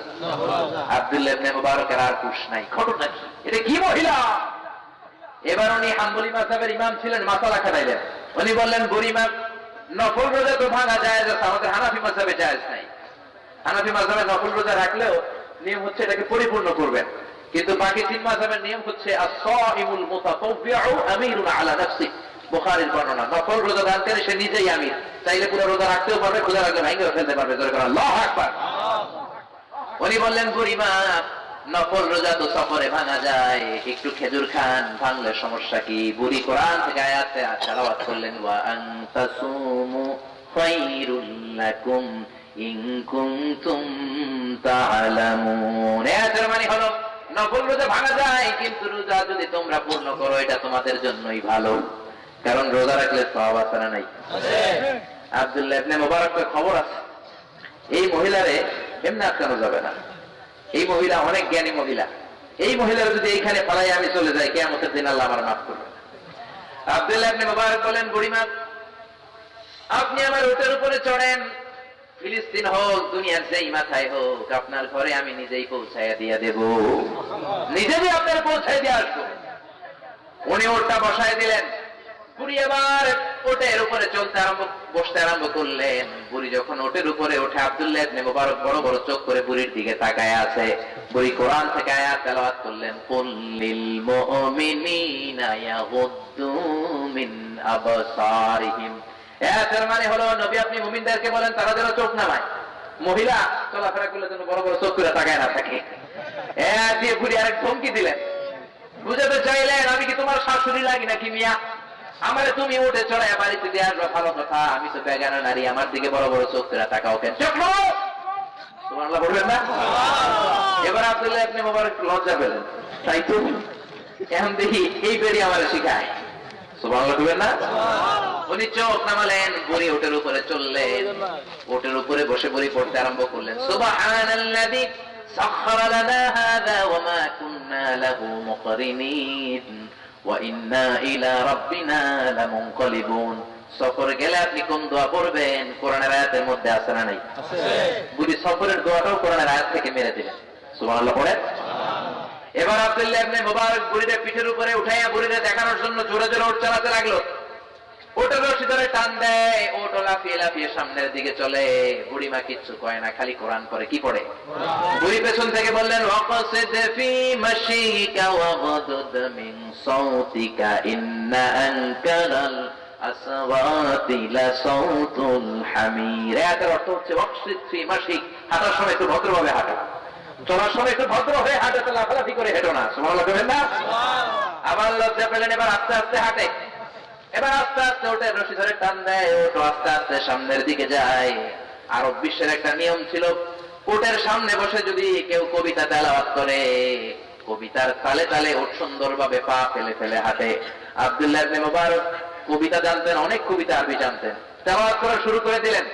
আব্দুল্লাহ ইবনে মুবারকের আর হুঁশ নাই। ঘটনা কি? এটা কি মহিলা? এবার উনি হাম্বলি মাযহাবের ইমাম ছিলেন, মাসালা খাটাইলেন। উনি বললেন, বুড়িমা নফল রোজা তো ভাঙা জায়েজ আছে, আমাদের হানাফি মাযহাবে জায়েজ নাই। হানাফি মাযহাবে নফল রোজা রাখলেও নিয়ম হচ্ছে এটাকে পরিপূর্ণ করবেন, কিন্তু বাকি 3 মাযহাবের নিয়ম হচ্ছে আস-সাইমুল মুতাতাওবিউ আমিরুন আলা নাফসি। বুখারীর বর্ণনা, নফল রোজা দানকারী সে নিজেই আমির, চাইলে পুরো রোজা রাখতেও পারবে, খোদা রাখলে ভেঙেও ফেলতে পারবে। আল্লাহু আকবার। উনি বললেন, বুড়িমা নফল রোজা তো সফরে ভাঙা যায়, একটু খেজুর খান, ভাঙলে সমস্যা কি? বুড়ি কোরআন থেকে আয়াত তেলাওয়াত করলেন, ওয়া আন তাসুমু খায়রুল লাকুম ইন কুনতুম তা'লামুন। এর মানে হলো, নফল রোজা ভাঙা যায়, কিন্তু রোজা যদি তোমরা পূর্ণ করো এটা তোমাদের জন্যই ভালো, কারণ রোজা রাখলে সওয়াব আছে না নাই? আব্দুল্লাহ ইবনে মুবারকের খবর আছে, এই মহিলারে এমনি আটকানো যাবে না। এই মহিলা অনেক জ্ঞানী মহিলা। এই মহিলার যদি এইখানে পালাই আমি চলে যাই, কিয়ামতের দিন আল্লাহ আমার মাফ করবে। আব্দুল্লাহ ইবনে মুবারক বলেন, বুড়িমা আপনি আমার উটের উপরে চড়েন, ফিলিস্তিন হোক দুনিয়ার যেই মাথায় হোক, আপনার ঘরে আমি নিজেই পৌঁছাইয়া দিয়া দেব, নিজেই আপনার পৌঁছাই দিয়ে আসবো। উনি ওটটা বসায় দিলেন। বুড়ি এবার ওটের উপরে বসতে আরম্ভ করলেন। বুড়ি যখন ওটের উপরে ওঠে, আব্দুল্লাহ ইবনে মুবারক বড় বড় চোখ করে বুড়ির দিকে তাকায় আছে। বুড়ি কোরআন থেকে আয়াত তেলাওয়াত করলেন, কুল লিল মুমিনিনা ইয়াগুদ্দু মিন আবসারিহিম। এর মানে হলো নবী আপনি মুমিনদেরকে বলেন তারা যেন চোখ নামায়। মহিলা চলাফেরা করলে যেন বড় বড় চোখ করে তাকায় না থাকে। দিয়ে বুড়ি আরেক ধমকি দিলেন, বুঝাতে চাইলেন আমি কি তোমার শাশুড়ি লাগি নাকি মিয়া? আমারে তুমি উঠে চড়ায় বাড়িতে দিয়ে আসবে ভালো কথা, আমি তো বেগানা নারী, আমার দিকে বড় বড় চোখ করে তাকাও কেন? সুবহানাল্লাহ বলবেন না? এবার আব্দুল্লাহ ইবনে মুবারক লজ্জা পেলেন, তাই তো এখন দেখি এই বেরি আমার শিখায়। সুবহানাল্লাহ বলবেন না? উনি চোখ নামালেন, বুড়ি ওটের উপরে চললেন। ওটের উপরে বসে বুড়ি পড়তে আরম্ভ করলেন, সুবহানাল্লাযী সাখখারা লানা হাযা ওয়া মা কুন্না লাহু মুকরিনিন ওয়া ইন্না ইলা রাব্বিনা লামুনকালিবুন। সফরে গেলে আপনি কোন দোয়া পড়বেন? কোরআনের আয়াতের মধ্যে আছে না নাই? আছে। বুড়ি সফরের দোয়াটাও কোরআনের আয়াত থেকে মেরে দিলেন। সুবহানাল্লাহ পড়েন। এবার আব্দুল্লাহ ইবনে মুবারক বুড়ির পিঠের উপরে উঠাইয়া বুড়িরে দেখানোর জন্য জোরে জোরে ওট চালাতে লাগলো। ওটের রশি ধরে টান দেয়, ওট লাফিয়ে লাফিয়ে সামনের দিকে চলে। বুড়িমা কিচ্ছু কয় না, খালি কোরআন পড়ে। কি পড়ে? বুড়ি পেছন থেকে বললেন, ওয়াকসিদ ফি মাশিকা ওয়াগদুদ মিন সাউতিকা ইন্না আনকারাল আসওয়াতি লাসাউতুল হামির। এর অর্থ হচ্ছে ওয়াকসিদ ফি মাশিক, হাঁটার সময় একটু ভদ্রভাবে হাঁটা, চলার সময় একটু ভদ্র হয়ে হাঁটে, তো লাফালাফি করে হেঁটো না। সুবহানাল্লাহ বলেন না? আবার লজ্জা পেলেন, এবার আস্তে আস্তে হাঁটে। এবার আস্তে আস্তে ওটের রশি ধরে টান দেয়, ওটো আস্তে আস্তে সামনের দিকে যায়। আরব বিশ্বের একটা নিয়ম ছিল, ওটের সামনে বসে যদি কেউ কবিতা তেলাওয়াত করে, কবিতার তালে তালে ওট সুন্দরভাবে পা ফেলে ফেলে হাঁটে। আব্দুল্লাহ ইবনে মুবারক কবিতা জানতেন, অনেক কবিতা আরবি জানতেন, তেলাওয়াত করা শুরু করে দিলেন।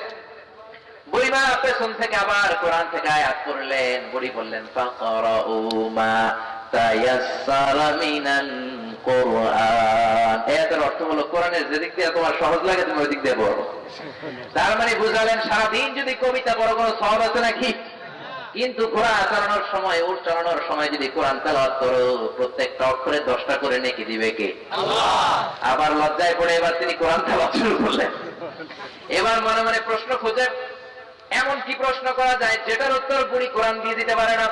বুড়িমা পেছন থেকে আবার কোরআন থেকে আয়াত করলেন। বুড়ি বললেন, ফাকরাউ মা তায়াসসারা মিনাল কোরআন। এর অর্থ হলো কোরআনের যে দিক দিয়ে তোমার সহজ লাগে তুমি ওই দিক দিয়ে পড়ো। তার মানে বুঝালেন সারাদিন যদি কবিতা পড়ো কোনো সহজ আছে নাকি? কিন্তু ঘোড়া চালানোর সময়, উট চালানোর সময় যদি কোরআন তেলাওয়াত করো, প্রত্যেকটা অক্ষরে 10টা করে নেকি দিবে কে? আল্লাহ। আবার লজ্জায় পড়ে এবার তিনি কোরআন তেলাওয়াত শুরু করলেন। এবার মনে মনে প্রশ্ন খুঁজে, এমন কি প্রশ্ন করা যায় যেটার উত্তর বুড়ি কোরআন দিয়ে দিতে পারে না?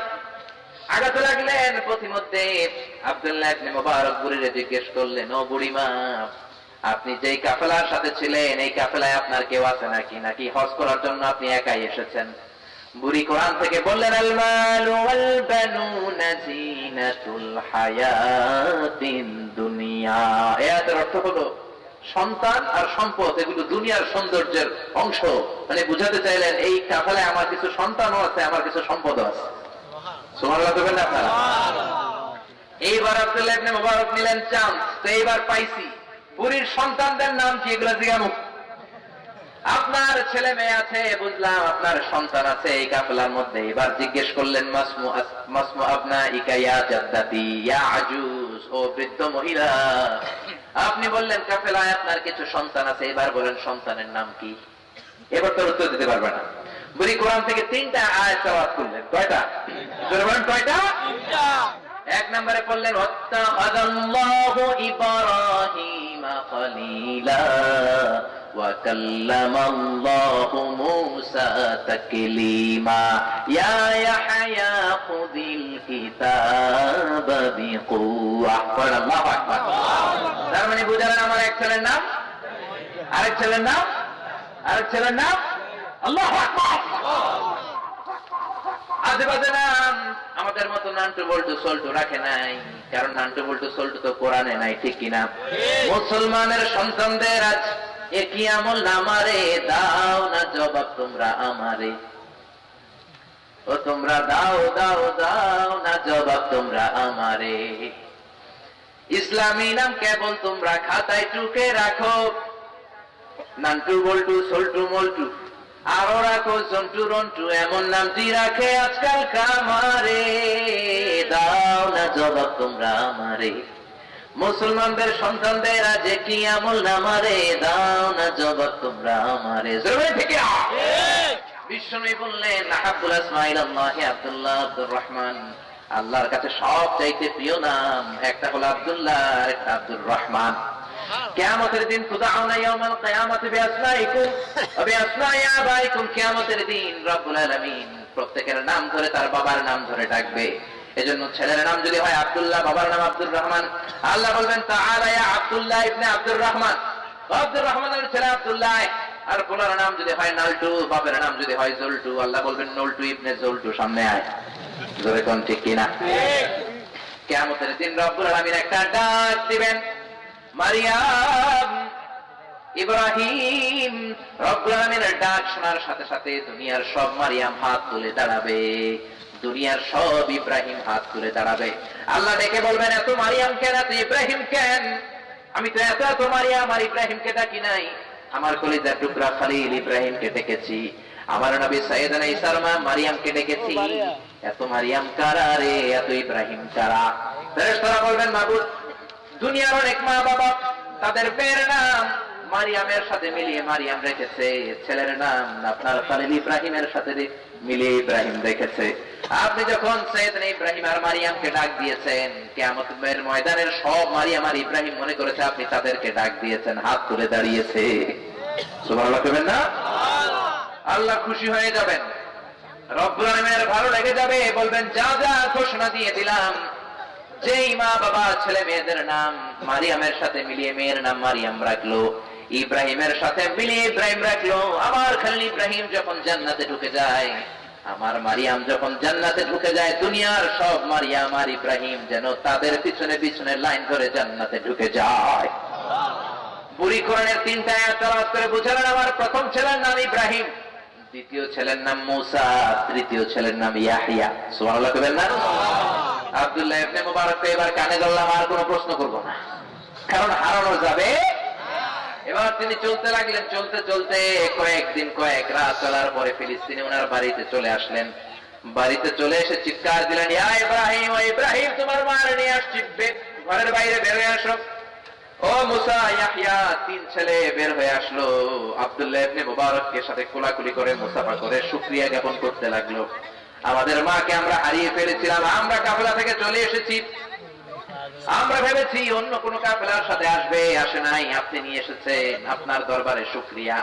আগাতে লাগলেন। প্রতিমধ্যে আব্দুল্লাহ ইবনে মুবারক বুড়িরে জিজ্ঞেস করলেন, ও বুড়িমা আপনি যেই কাফেলার সাথে ছিলেন, এই কাফেলায় আপনার কেউ আছে নাকি, নাকি হজ করার জন্য আপনি একাই এসেছেন? বুড়ি কোরআন থেকে বললেন, আল মালু ওয়াল বানুনা জিনাতুল হায়াতিন দুনিয়া। এর অর্থ হলো সন্তান আর সম্পদ এগুলো দুনিয়ার সৌন্দর্যের অংশ। মানে বুঝাতে চাইলেন এই কাফেলায় আমার কিছু সন্তানও আছে, আমার কিছু সম্পদও আছে। সুবহানাল্লাহ বলবেন না আপনারা? এইবার আব্দুল্লাহ ইবনে মুবারক নিলেন চান্স, তো এইবার পাইছি। বুড়ির সন্তানদের নাম কি এগুলো জিজ্ঞাসা? আপনার ছেলে মেয়ে আছে বুঝলাম, আপনার সন্তান আছে এই কাফেলার মধ্যে। এবার জিজ্ঞেস করলেন, মাসমু আবনাইকা ইয়া জাদ্দাতি ইয়া আজুজ, ও বৃদ্ধ মহিলা আপনি বললেন কাফেলায় আপনার কিছু সন্তান আছে, এবার বলেন সন্তানের নাম কি? এবার তো উত্তর দিতে পারবে না। বুড়ি কোরআন থেকে 3টা আয়াত তেলাওয়াত করলেন। কয়টা? জোরে বলেন কয়টা? 3টা। এক নম্বরে পড়লেন, ওয়াত্তাখাযাল্লাহু ইব্রাহিমা খলিলা ওয়া কাল্লামাল্লাহু মূসা তাকলীমা ইয়া ইয়াহইয়া খুযিল কিতাবা বিকুওয়া। আল্লাহু আকবার। তার মানে বুঝালেন আমার এক ছেলের নাম, আরেক ছেলের নাম, আরেক ছেলের নাম আল্লাহু আকবার। আজেবাজে নাম আমাদের মতো নান্টু বল্টু সল্টু রাখে নাই, কারণ নান্টু বল্টু সল্টু তো কোরআনে নাই, ঠিক কিনা? মুসলমানের সন্তানদের আজ একই আমল নামারে দাও না জবাব তোমরা আমারে, ও তোমরা দাও দাও দাও না জবাব তোমরা আমারে। ইসলামী নাম কেবল তোমরা খাতায় টুকে রাখো, নান্টু বল্টু সল্টু মল্টু আর ওরা কো জন্টু রন্টু এমন নামটি রাখে আজকাল কামারে, দাও না জবাব তোমরা আমারে। মুসলমানদের সন্তানদের আজ কি আমল নামারে, দাও না জবাব তোমরা আমারে। বিশ্বনবী বললেন আহাব্বুল আসমাইল আল্লাহি আব্দুল্লাহ আব্দুর রহমান, আল্লাহর কাছে সব চাইতে প্রিয় নাম একটা হলো আব্দুল্লাহ, একটা আব্দুর রহমান। কিয়ামতের দিন তুদাউনা ইয়াউমাল কিয়ামাতি বিআসমাইকুম ওয়া বিআসমাই আবাইকুম, কিয়ামতের দিন রব্বুল আলামিন প্রত্যেকের নাম ধরে তার বাবার নাম ধরে ডাকবে। এজন্য ছেলের নাম যদি হয় আব্দুল্লাহ, বাবার নাম আব্দুর রহমান, আল্লাহ বলবেন তাআলা ইয়া আব্দুল্লাহ ইবনে আব্দুর রহমান, আব্দুর রহমানের ছেলে আব্দুল্লাহ। আর পোলার নাম যদি হয় নালটু, বাবার নাম যদি হয় জলটু, আল্লাহ বলবেন নলটু ইবনে জলটু, সামনে আয়। জোরে কোন ঠিক কিনা? কিয়ামতের দিন রব্বুল আলামিন একটা ডাক দিবেন, মারিয়াম, ইব্রাহিম। রব্বুল আলামিনের ডাক শোনার সাথে সাথে দুনিয়ার সব মারিয়াম হাত তুলে দাঁড়াবে, দুনিয়ার সব ইব্রাহিম হাত তুলে দাঁড়াবে। আল্লাহ ডেকে বলবেন এত মারিয়াম কেন, এত ইব্রাহিম কেন? আমি তো এত এত মারিয়াম আর ইব্রাহিমকে ডাকি নাই, আমার কলিজার টুকরা খলিল ইব্রাহিমকে ডেকেছি, আমার নবী সাইয়েদনা ঈসার মা মারিয়ামকে ডেকেছি। এত মারিয়াম কারা রে, এত ইব্রাহিম কারা? ফেরেশতারা বলবেন মাবুদ, দুনিয়ার অনেক মা বাবা তাদের মেয়ের নাম মারিয়ামের সাথে মিলিয়ে মারিয়াম রেখেছে, ছেলের নাম আপনার খলিল ইব্রাহিমের সাথে মিলিয়ে ইব্রাহিম রেখেছে। আপনি যখন সাইয়েদনা ইব্রাহিম আর মারিয়ামকে ডাক দিয়েছেন, কিয়ামতের ময়দানের সব মারিয়াম আর ইব্রাহিম মনে করেছে আপনি তাদেরকে ডাক দিয়েছেন, হাত তুলে দাঁড়িয়েছে। সুবহানাল্লাহ কইবেন না? আল্লাহ খুশি হয়ে যাবেন, রব্বুল আলামিনের ভালো লেগে যাবে, বলবেন যা যা ঘোষণা দিয়ে দিলাম, যেই মা বাবা ছেলে মেয়েদের নাম মারিয়ামের সাথে মিলিয়ে মেয়ের নাম মারিয়াম রাখলো, ইব্রাহিমের সাথে মিলিয়ে ইব্রাহিম রাখলো, আমার খলিল ইব্রাহিম যখন জান্নাতে ঢুকে যায়, আমার মারিয়াম যখন জান্নাতে ঢুকে যায়, দুনিয়ার সব মারিয়াম আর ইব্রাহিম যেন তাদের পিছনে পিছনে লাইন ধরে জান্নাতে ঢুকে যায়। বুড়ি কোরআনের 3টা আয়াত তেলাওয়াত করে বুঝালেন, আমার প্রথম ছেলের নাম ইব্রাহিম, দ্বিতীয় ছেলের নাম মুসা, তৃতীয় ছেলের নাম ইয়াহইয়া। সুবহানাল্লাহ কইবেন না? আব্দুল্লাহ ইবনে মুবারককে এবার কানে ধরলাম, আর কোনো প্রশ্ন করব না, কারণ হারানো যাবে। এবার তিনি চলতে লাগলেন, চলতে চলতে কয়েকদিন কয়েক রাত চলার পরে ফিলিস্তিনে ওনার বাড়িতে চলে আসলেন। বাড়িতে চলে এসে চিৎকার দিলেন, ইয়া ইব্রাহিম, ও ইব্রাহিম, তোমার মারে নিয়ে আসছি, ঘরের বাইরে বের হয়ে আসো। ও মুসা, ইয়াহইয়া, 3 ছেলে বের হয়ে আসলো। আব্দুল্লাহ ইবনে মুবারককে সাথে কোলাকুলি করে মুসাফা করে শুকরিয়া জ্ঞাপন করতে লাগলো, আমাদের মাকে আমরা হারিয়ে ফেলেছিলাম, আমরা কাফেলা থেকে চলে এসেছি, আমরা ভেবেছি অন্য কোন কাফেলার সাথে আসবে, আসে নাই, আপনি নিয়ে এসেছেন, আপনার দরবারে শুকরিয়া।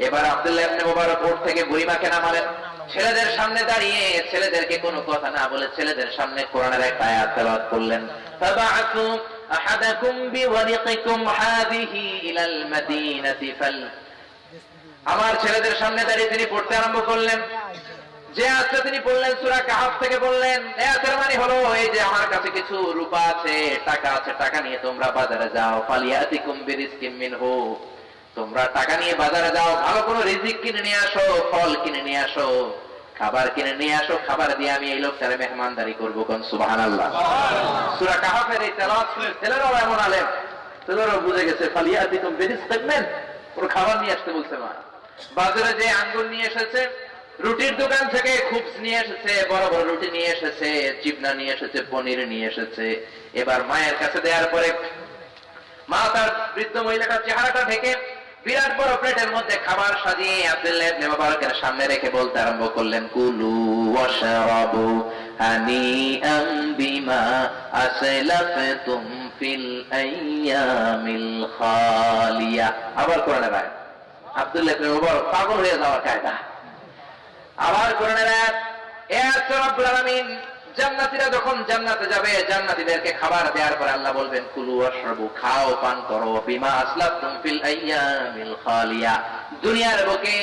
এবার আব্দুল্লাহ ইবনে মুবারক ওর থেকে বুড়িমাকে নামালেন, ছেলেদের সামনে দাঁড়িয়ে ছেলেদেরকে কোনো কথা না বলে ছেলেদের সামনে কোরআনের একটা আয়াত তেলাওয়াত করলেন, ফাবাআতু আহাদাকুম বিওয়ারিকিকুম হাযিহি ইলাল মাদিনাতি ফাল। আমার ছেলেদের সামনে দাঁড়িয়ে তিনি পড়তে আরম্ভ করলেন, যে আজকে তিনি বললেন সূরা কাহফ থেকে বললেন, এর মানে হলো এই যে আমার কাছে কিছু রূপা আছে, টাকা আছে, টাকা নিয়ে তোমরা বাজারে যাও, ফালিয়াতিকুম বিরিজকিম মিনহু, তোমরা টাকা নিয়ে বাজারে যাও, ভালো কোনো রিজিক কিনে নিয়ে আসো, ফল কিনে নিয়ে আসো, খাবার কিনে নিয়ে আসো, খাবার দিয়ে আমি এই লোকটার মেহমানদারি করবো। কোন সুবহানাল্লাহ। সূরা কাহফের এই তেলাওয়াত শুনে ছেলেরাও এমন আলেম, ছেলেরাও বুঝে গেছে ফালিয়াতিকুম বিরিজকিম মিন, ওর খাবার নিয়ে আসতে বলছে মা। বাজারে যে আঙ্গুর নিয়ে এসেছে, রুটির দোকান থেকে খুবস নিয়ে এসেছে, বড় বড় রুটি নিয়ে এসেছে, চিপনা নিয়ে এসেছে, পনির নিয়ে এসেছে। এবার মায়ের কাছে দেওয়ার পরে মা তার বৃদ্ধ মহিলাটার চেহারাটা ঢেকে বিরাট বড় প্লেটের মধ্যে খাবার সাজিয়ে আব্দুল্লাহ ইবনে মুবারকের সামনে রেখে বলতে আরম্ভ করলেন, কুলু ওয়াশরাবু হানিআম বিমা আসলাফতুম ফিল আইয়ামিল খালিয়া। আবার কোরআনের আয়াত, আব্দুল্লাহ ইবনে মুবারক পাগল হয়ে যাওয়ার কায়দা। আবার কোরআনের আয়াত, এ আয়াত রব্বুল আলামিন জান্নাতীরা যখন জান্নাতে যাবে, জান্নাতীদেরকে খাবার দেওয়ার পরে আল্লাহ বলবেন, কুলু ওয়াশরাবু, খাও পান করো, বিমা আসলাফতুম ফিল আইয়ামিল খালিয়া, দুনিয়ার বুকে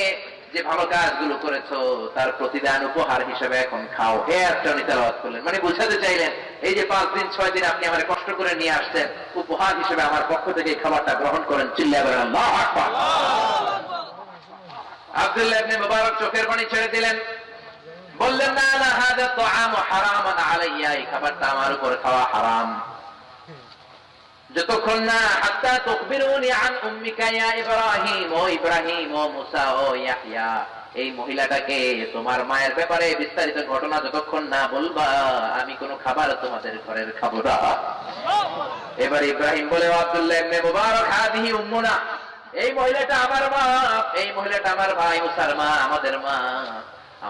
যে ভালো কাজগুলো করেছো তার প্রতিদান উপহার হিসেবে এখন খাও। এ আয়াতটা উনি তেলাওয়াত করলেন, মানে বুঝাতে চাইলেন এই যে 5 দিন 6 দিন আপনি আমার কষ্ট করে নিয়ে আসছেন, উপহার হিসেবে আমার পক্ষ থেকে এই খাবারটা গ্রহণ করেন। চিল্লায়ে বলেন আল্লাহু আকবার। আব্দুল্লাহ ইবনে মুবারক চোখের পানি ছেড়ে দিলেন, বললেন, না না, হাযা তাআমু হারামান আলাইয়া, এই খাবারটা আমার উপর খাওয়া হারাম। যতক্ষণ না হাত্তা তুখবিরুনি আন উম্মিকা ইয়া ইব্রাহিম, ও ইব্রাহিম, ও মুসা, ও ইয়াহইয়া, এই মহিলাটাকে তোমার মায়ের ব্যাপারে বিস্তারিত ঘটনা যতক্ষণ না বলবা, আমি কোনো খাবার তোমাদের ঘরের খাবো না। এবার ইব্রাহিম বলে, আব্দুল্লাহ ইবনে মুবারক, হাদিহি উম্মুনা, এই মহিলাটা আমার মা, এই মহিলাটা আমার ভাই মুসার মা, আমাদের মা।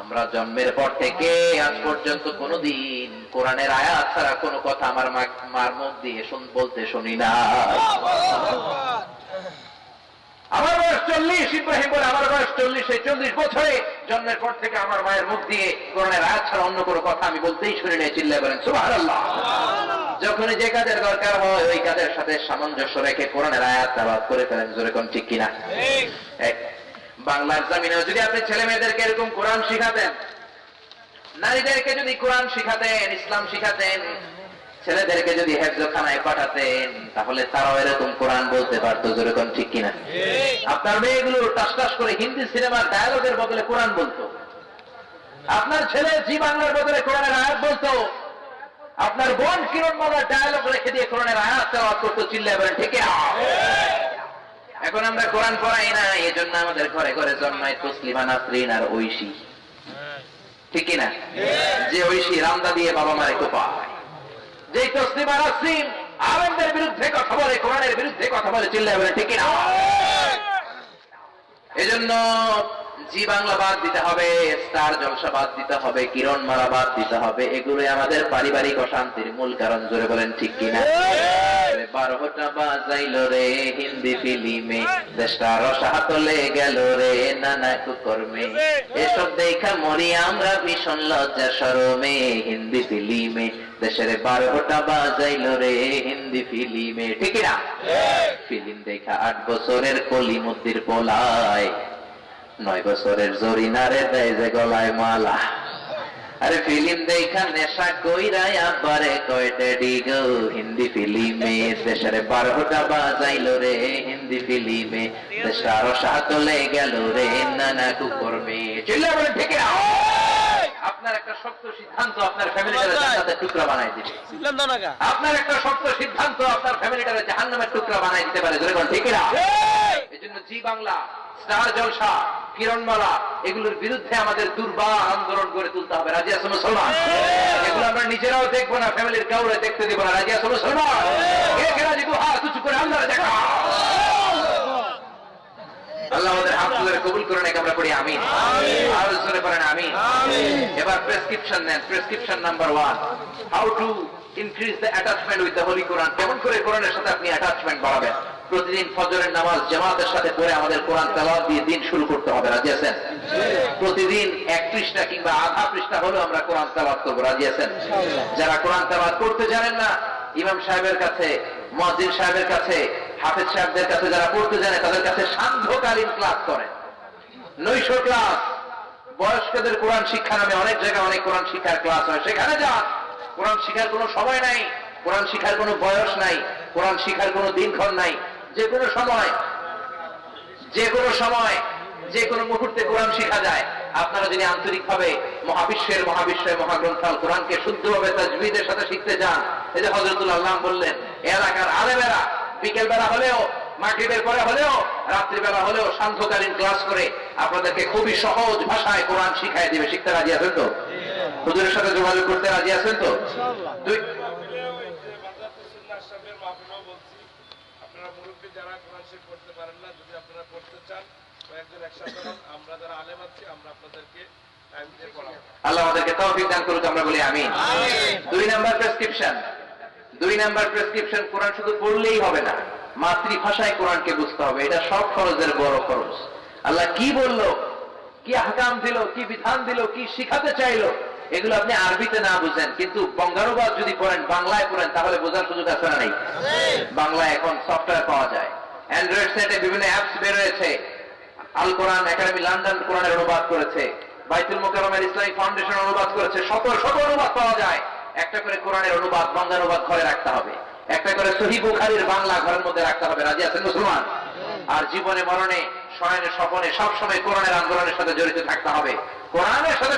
আমরা জন্মের পর থেকে আজ পর্যন্ত কোনদিন কোরআনের আয়াত ছাড়া কোনো কথা আমার মার মুখ দিয়ে বলতে শুনি না। আমার বয়স 40, ইব্রাহিম বলে আমার বয়স 40, এই 40 বছরে জন্মের পর থেকে আমার মায়ের মুখ দিয়ে কোরআনের আয়াত ছাড়া অন্য কোনো কথা আমি বলতেই শুনি না। চিল্লায় বলেন সুবহানাল্লাহ। যখনই যে কাজের দরকার হয় ওই কাজের সাথে সামঞ্জস্য রেখে কোরআনের আয়াত তেলাওয়াত করে ফেলেন। জোরে কোন ঠিক কিনা? বাংলার জমিনেও যদি আপনি ছেলে মেয়েদেরকে এরকম কোরআন শিখাতেন, নারীদেরকে যদি কোরআন শিখাতেন, ইসলাম শিখাতেন, ছেলেদেরকে যদি হেফজখানায় পাঠাতেন, তাহলে তারাও এরকম কোরআন বলতে পারতো। জোরে কোন ঠিক কিনা? আপনার মেয়েগুলো টাস টাস করে হিন্দি সিনেমার ডায়ালগের বদলে কোরআন বলতো, আপনার ছেলে জি বাংলার বদলে কোরআনের আয়াত বলতো, আপনার বোন কিরণমালার ডায়ালগ রেখে দিয়ে কোরআনের আয়াত তেলাওয়াত করতো। চিল্লায় বলেন ঠিক কিনা? এখন আমরা কোরআন পড়াই না, এই জন্য আমাদের ঘরে ঘরে জন্মায় তসলিমা, নাসরিন আর ঐশী। ঠিক কিনা? যে ঐশী রামদা দিয়ে বাবা মারে কোপায়, যে তসলিমা নাসরিন আলেমদের বিরুদ্ধে কথা বলে, কোরআনের বিরুদ্ধে কথা বলে। চিল্লায় বলে ঠিক কিনা? এজন্য জি বাংলা বাদ দিতে হবে, স্টার জলসা বাদ দিতে হবে, কিরণমালা বাদ দিতে হবে। এগুলোই আমাদের পারিবারিক অশান্তির মূল কারণ। জোরে বলেন ঠিক কিনা? 12টা বাজাইল রে হিন্দি ফিল্মে, দেশটা রসাতলে গেল রে নানা কুকর্মে, এসব দেখা মরি আমরা ভীষণ লজ্জা শরমে। হিন্দি ফিল্মে দেশের 12টা বাজাইল রে হিন্দি ফিল্মে। ঠিক না? ফিল্ম দেখা 8 বছরের কলিমুদ্দির পোলায়, 9 বছরের জরিনারে দেয় যে গলায় মালা। আরে ফিল্ম দেখা নেশা কইরাই আবারে কয়টা ডিগো, হিন্দি ফিল্মে দেশের 12টা বাজাইল রে হিন্দি ফিল্মে, দেশটা আরো সাতলে গেল রে নানা কুকর্মে। চিল্লায় বলেন ঠিক না? আপনার একটা শক্ত সিদ্ধান্ত আপনার ফ্যামিলিটারে জান্নাতের টুকরা বানাই দিবে। আপনার একটা শক্ত সিদ্ধান্ত আপনার ফ্যামিলিটারে জাহান্নামের টুকরা বানাই দিতে পারে। জোরে বলেন ঠিক না? এজন্য জি বাংলা, স্টার জলসা, কিরণমালা এগুলোর বিরুদ্ধে আমাদের দুর্বার আন্দোলন গড়ে তুলতে হবে। রাজি আছো মুসলমান? এগুলো আমরা নিজেরাও দেখবো না, ফ্যামিলির কাউরে দেখতে দিব না। রাজি আছো মুসলমান? কে রাজি? দু হাত উঁচু করে আল্লাহর দেখা। আল্লাহ আমাদের হাত তুলে কবুল করে নেক। আমরা পড়ি আমিন। আর জোরে পড়েন আমিন। এবার প্রেসক্রিপশন নেন। Prescription number 1, how to increase the attachment with the holy Quran. কেমন করে কোরআনের সাথে আপনি অ্যাটাচমেন্ট বাড়াবেন? প্রতিদিন ফজরের নামাজ জামাতের সাথে পড়ে আমাদের কোরআন তেলাওয়াত দিয়ে দিন শুরু করতে হবে। রাজি আছেন? প্রতিদিন 1 পৃষ্ঠা কিংবা আধা পৃষ্ঠা হলেও আমরা কোরআন তেলাওয়াত করব। রাজি আছেন? যারা কোরআন তেলাওয়াত করতে জানেন না, ইমাম সাহেবের কাছে, মুয়াজ্জিন সাহেবের কাছে, হাফেজ সাহেবদের কাছে যারা পড়তে জানে তাদের কাছে সান্ধ্যকালীন ক্লাস করেন, নৈশ ক্লাস। বয়স্কদের কোরআন শিক্ষা নামে অনেক জায়গায় অনেক কোরআন শিক্ষার ক্লাস হয়, সেখানে যান। কোরআন শিখার কোনো সময় নাই, কোরআন শিখার কোনো বয়স নাই, কোরআন শিখার কোনো দিনক্ষণ নাই। যে কোনো সময়, যে কোনো সময়, যে কোনো মুহূর্তে কোরআন শিখা যায়। আপনারা যদি আন্তরিকভাবে মহাবিশ্বের মহাগ্রন্থ আল কোরআনকে শুদ্ধভাবে তাজবিদের সাথে শিখতে চান, এই যে হযরতুল আল্লাহ বললেন, এলাকার আলেমেরা বিকেল বেলা হলেও, মাগরিবের পরে হলেও, রাত্রিবেলা হলেও সান্ধ্যকালীন ক্লাস করে আপনাদেরকে খুবই সহজ ভাষায় কোরআন শিখাই দিবে। শিখতে রাজি আছেন তো? হুজুরের সাথে যোগাযোগ করতে রাজি আছেন তো? আপনারা মুরব্বী যারা কোরআন শরীফ পড়তে পারেন না, যদি আপনারা পড়তে চান কয়েকজন একসাথে হন, আমরা যারা আলেম আছি আমরা আপনাদেরকে টাইম দিয়ে পড়াবো। আল্লাহ আমাদেরকে তৌফিক দান করুক। আমরা বলি আমিন। 2 নাম্বার প্রেসক্রিপশন। 2 নাম্বার প্রেসক্রিপশন, কোরআন শুধু পড়লেই হবে না, মাতৃভাষায় কোরআনকে বুঝতে হবে। এটা সব খরচের বড় খরচ। আল্লাহ কি বললো, কি আহকাম দিল, কি বিধান দিল, কি শিখাতে চাইলো, এগুলো আপনি আরবিতে না বুঝেন, কিন্তু বঙ্গানুবাদ যদি পড়েন, বাংলায় পড়েন, তাহলে বোঝার সুযোগ আছে না নেই? বাংলায় এখন সফটওয়্যার পাওয়া যায়, অ্যান্ড্রয়েড সেটে বিভিন্ন অ্যাপস বের হয়েছে। আল কোরআন একাডেমি লন্ডন কোরআনের অনুবাদ করেছে, বাইতুল মুকাররমের ইসলামিক ফাউন্ডেশন অনুবাদ করেছে। শত শত অনুবাদ পাওয়া যায়। একটা করে কোরআনের অনুবাদ, বঙ্গানুবাদ ঘরে রাখতে হবে। একটা করে সহিহ বুখারীর বাংলা ঘরের মধ্যে রাখতে হবে। রাজি আছেন মুসলমান? আর জীবনে মরণে, শয়নে স্বপনে সবসময় কোরআনের আন্দোলনের সাথে জড়িত থাকতে হবে। কোরআনের সাথে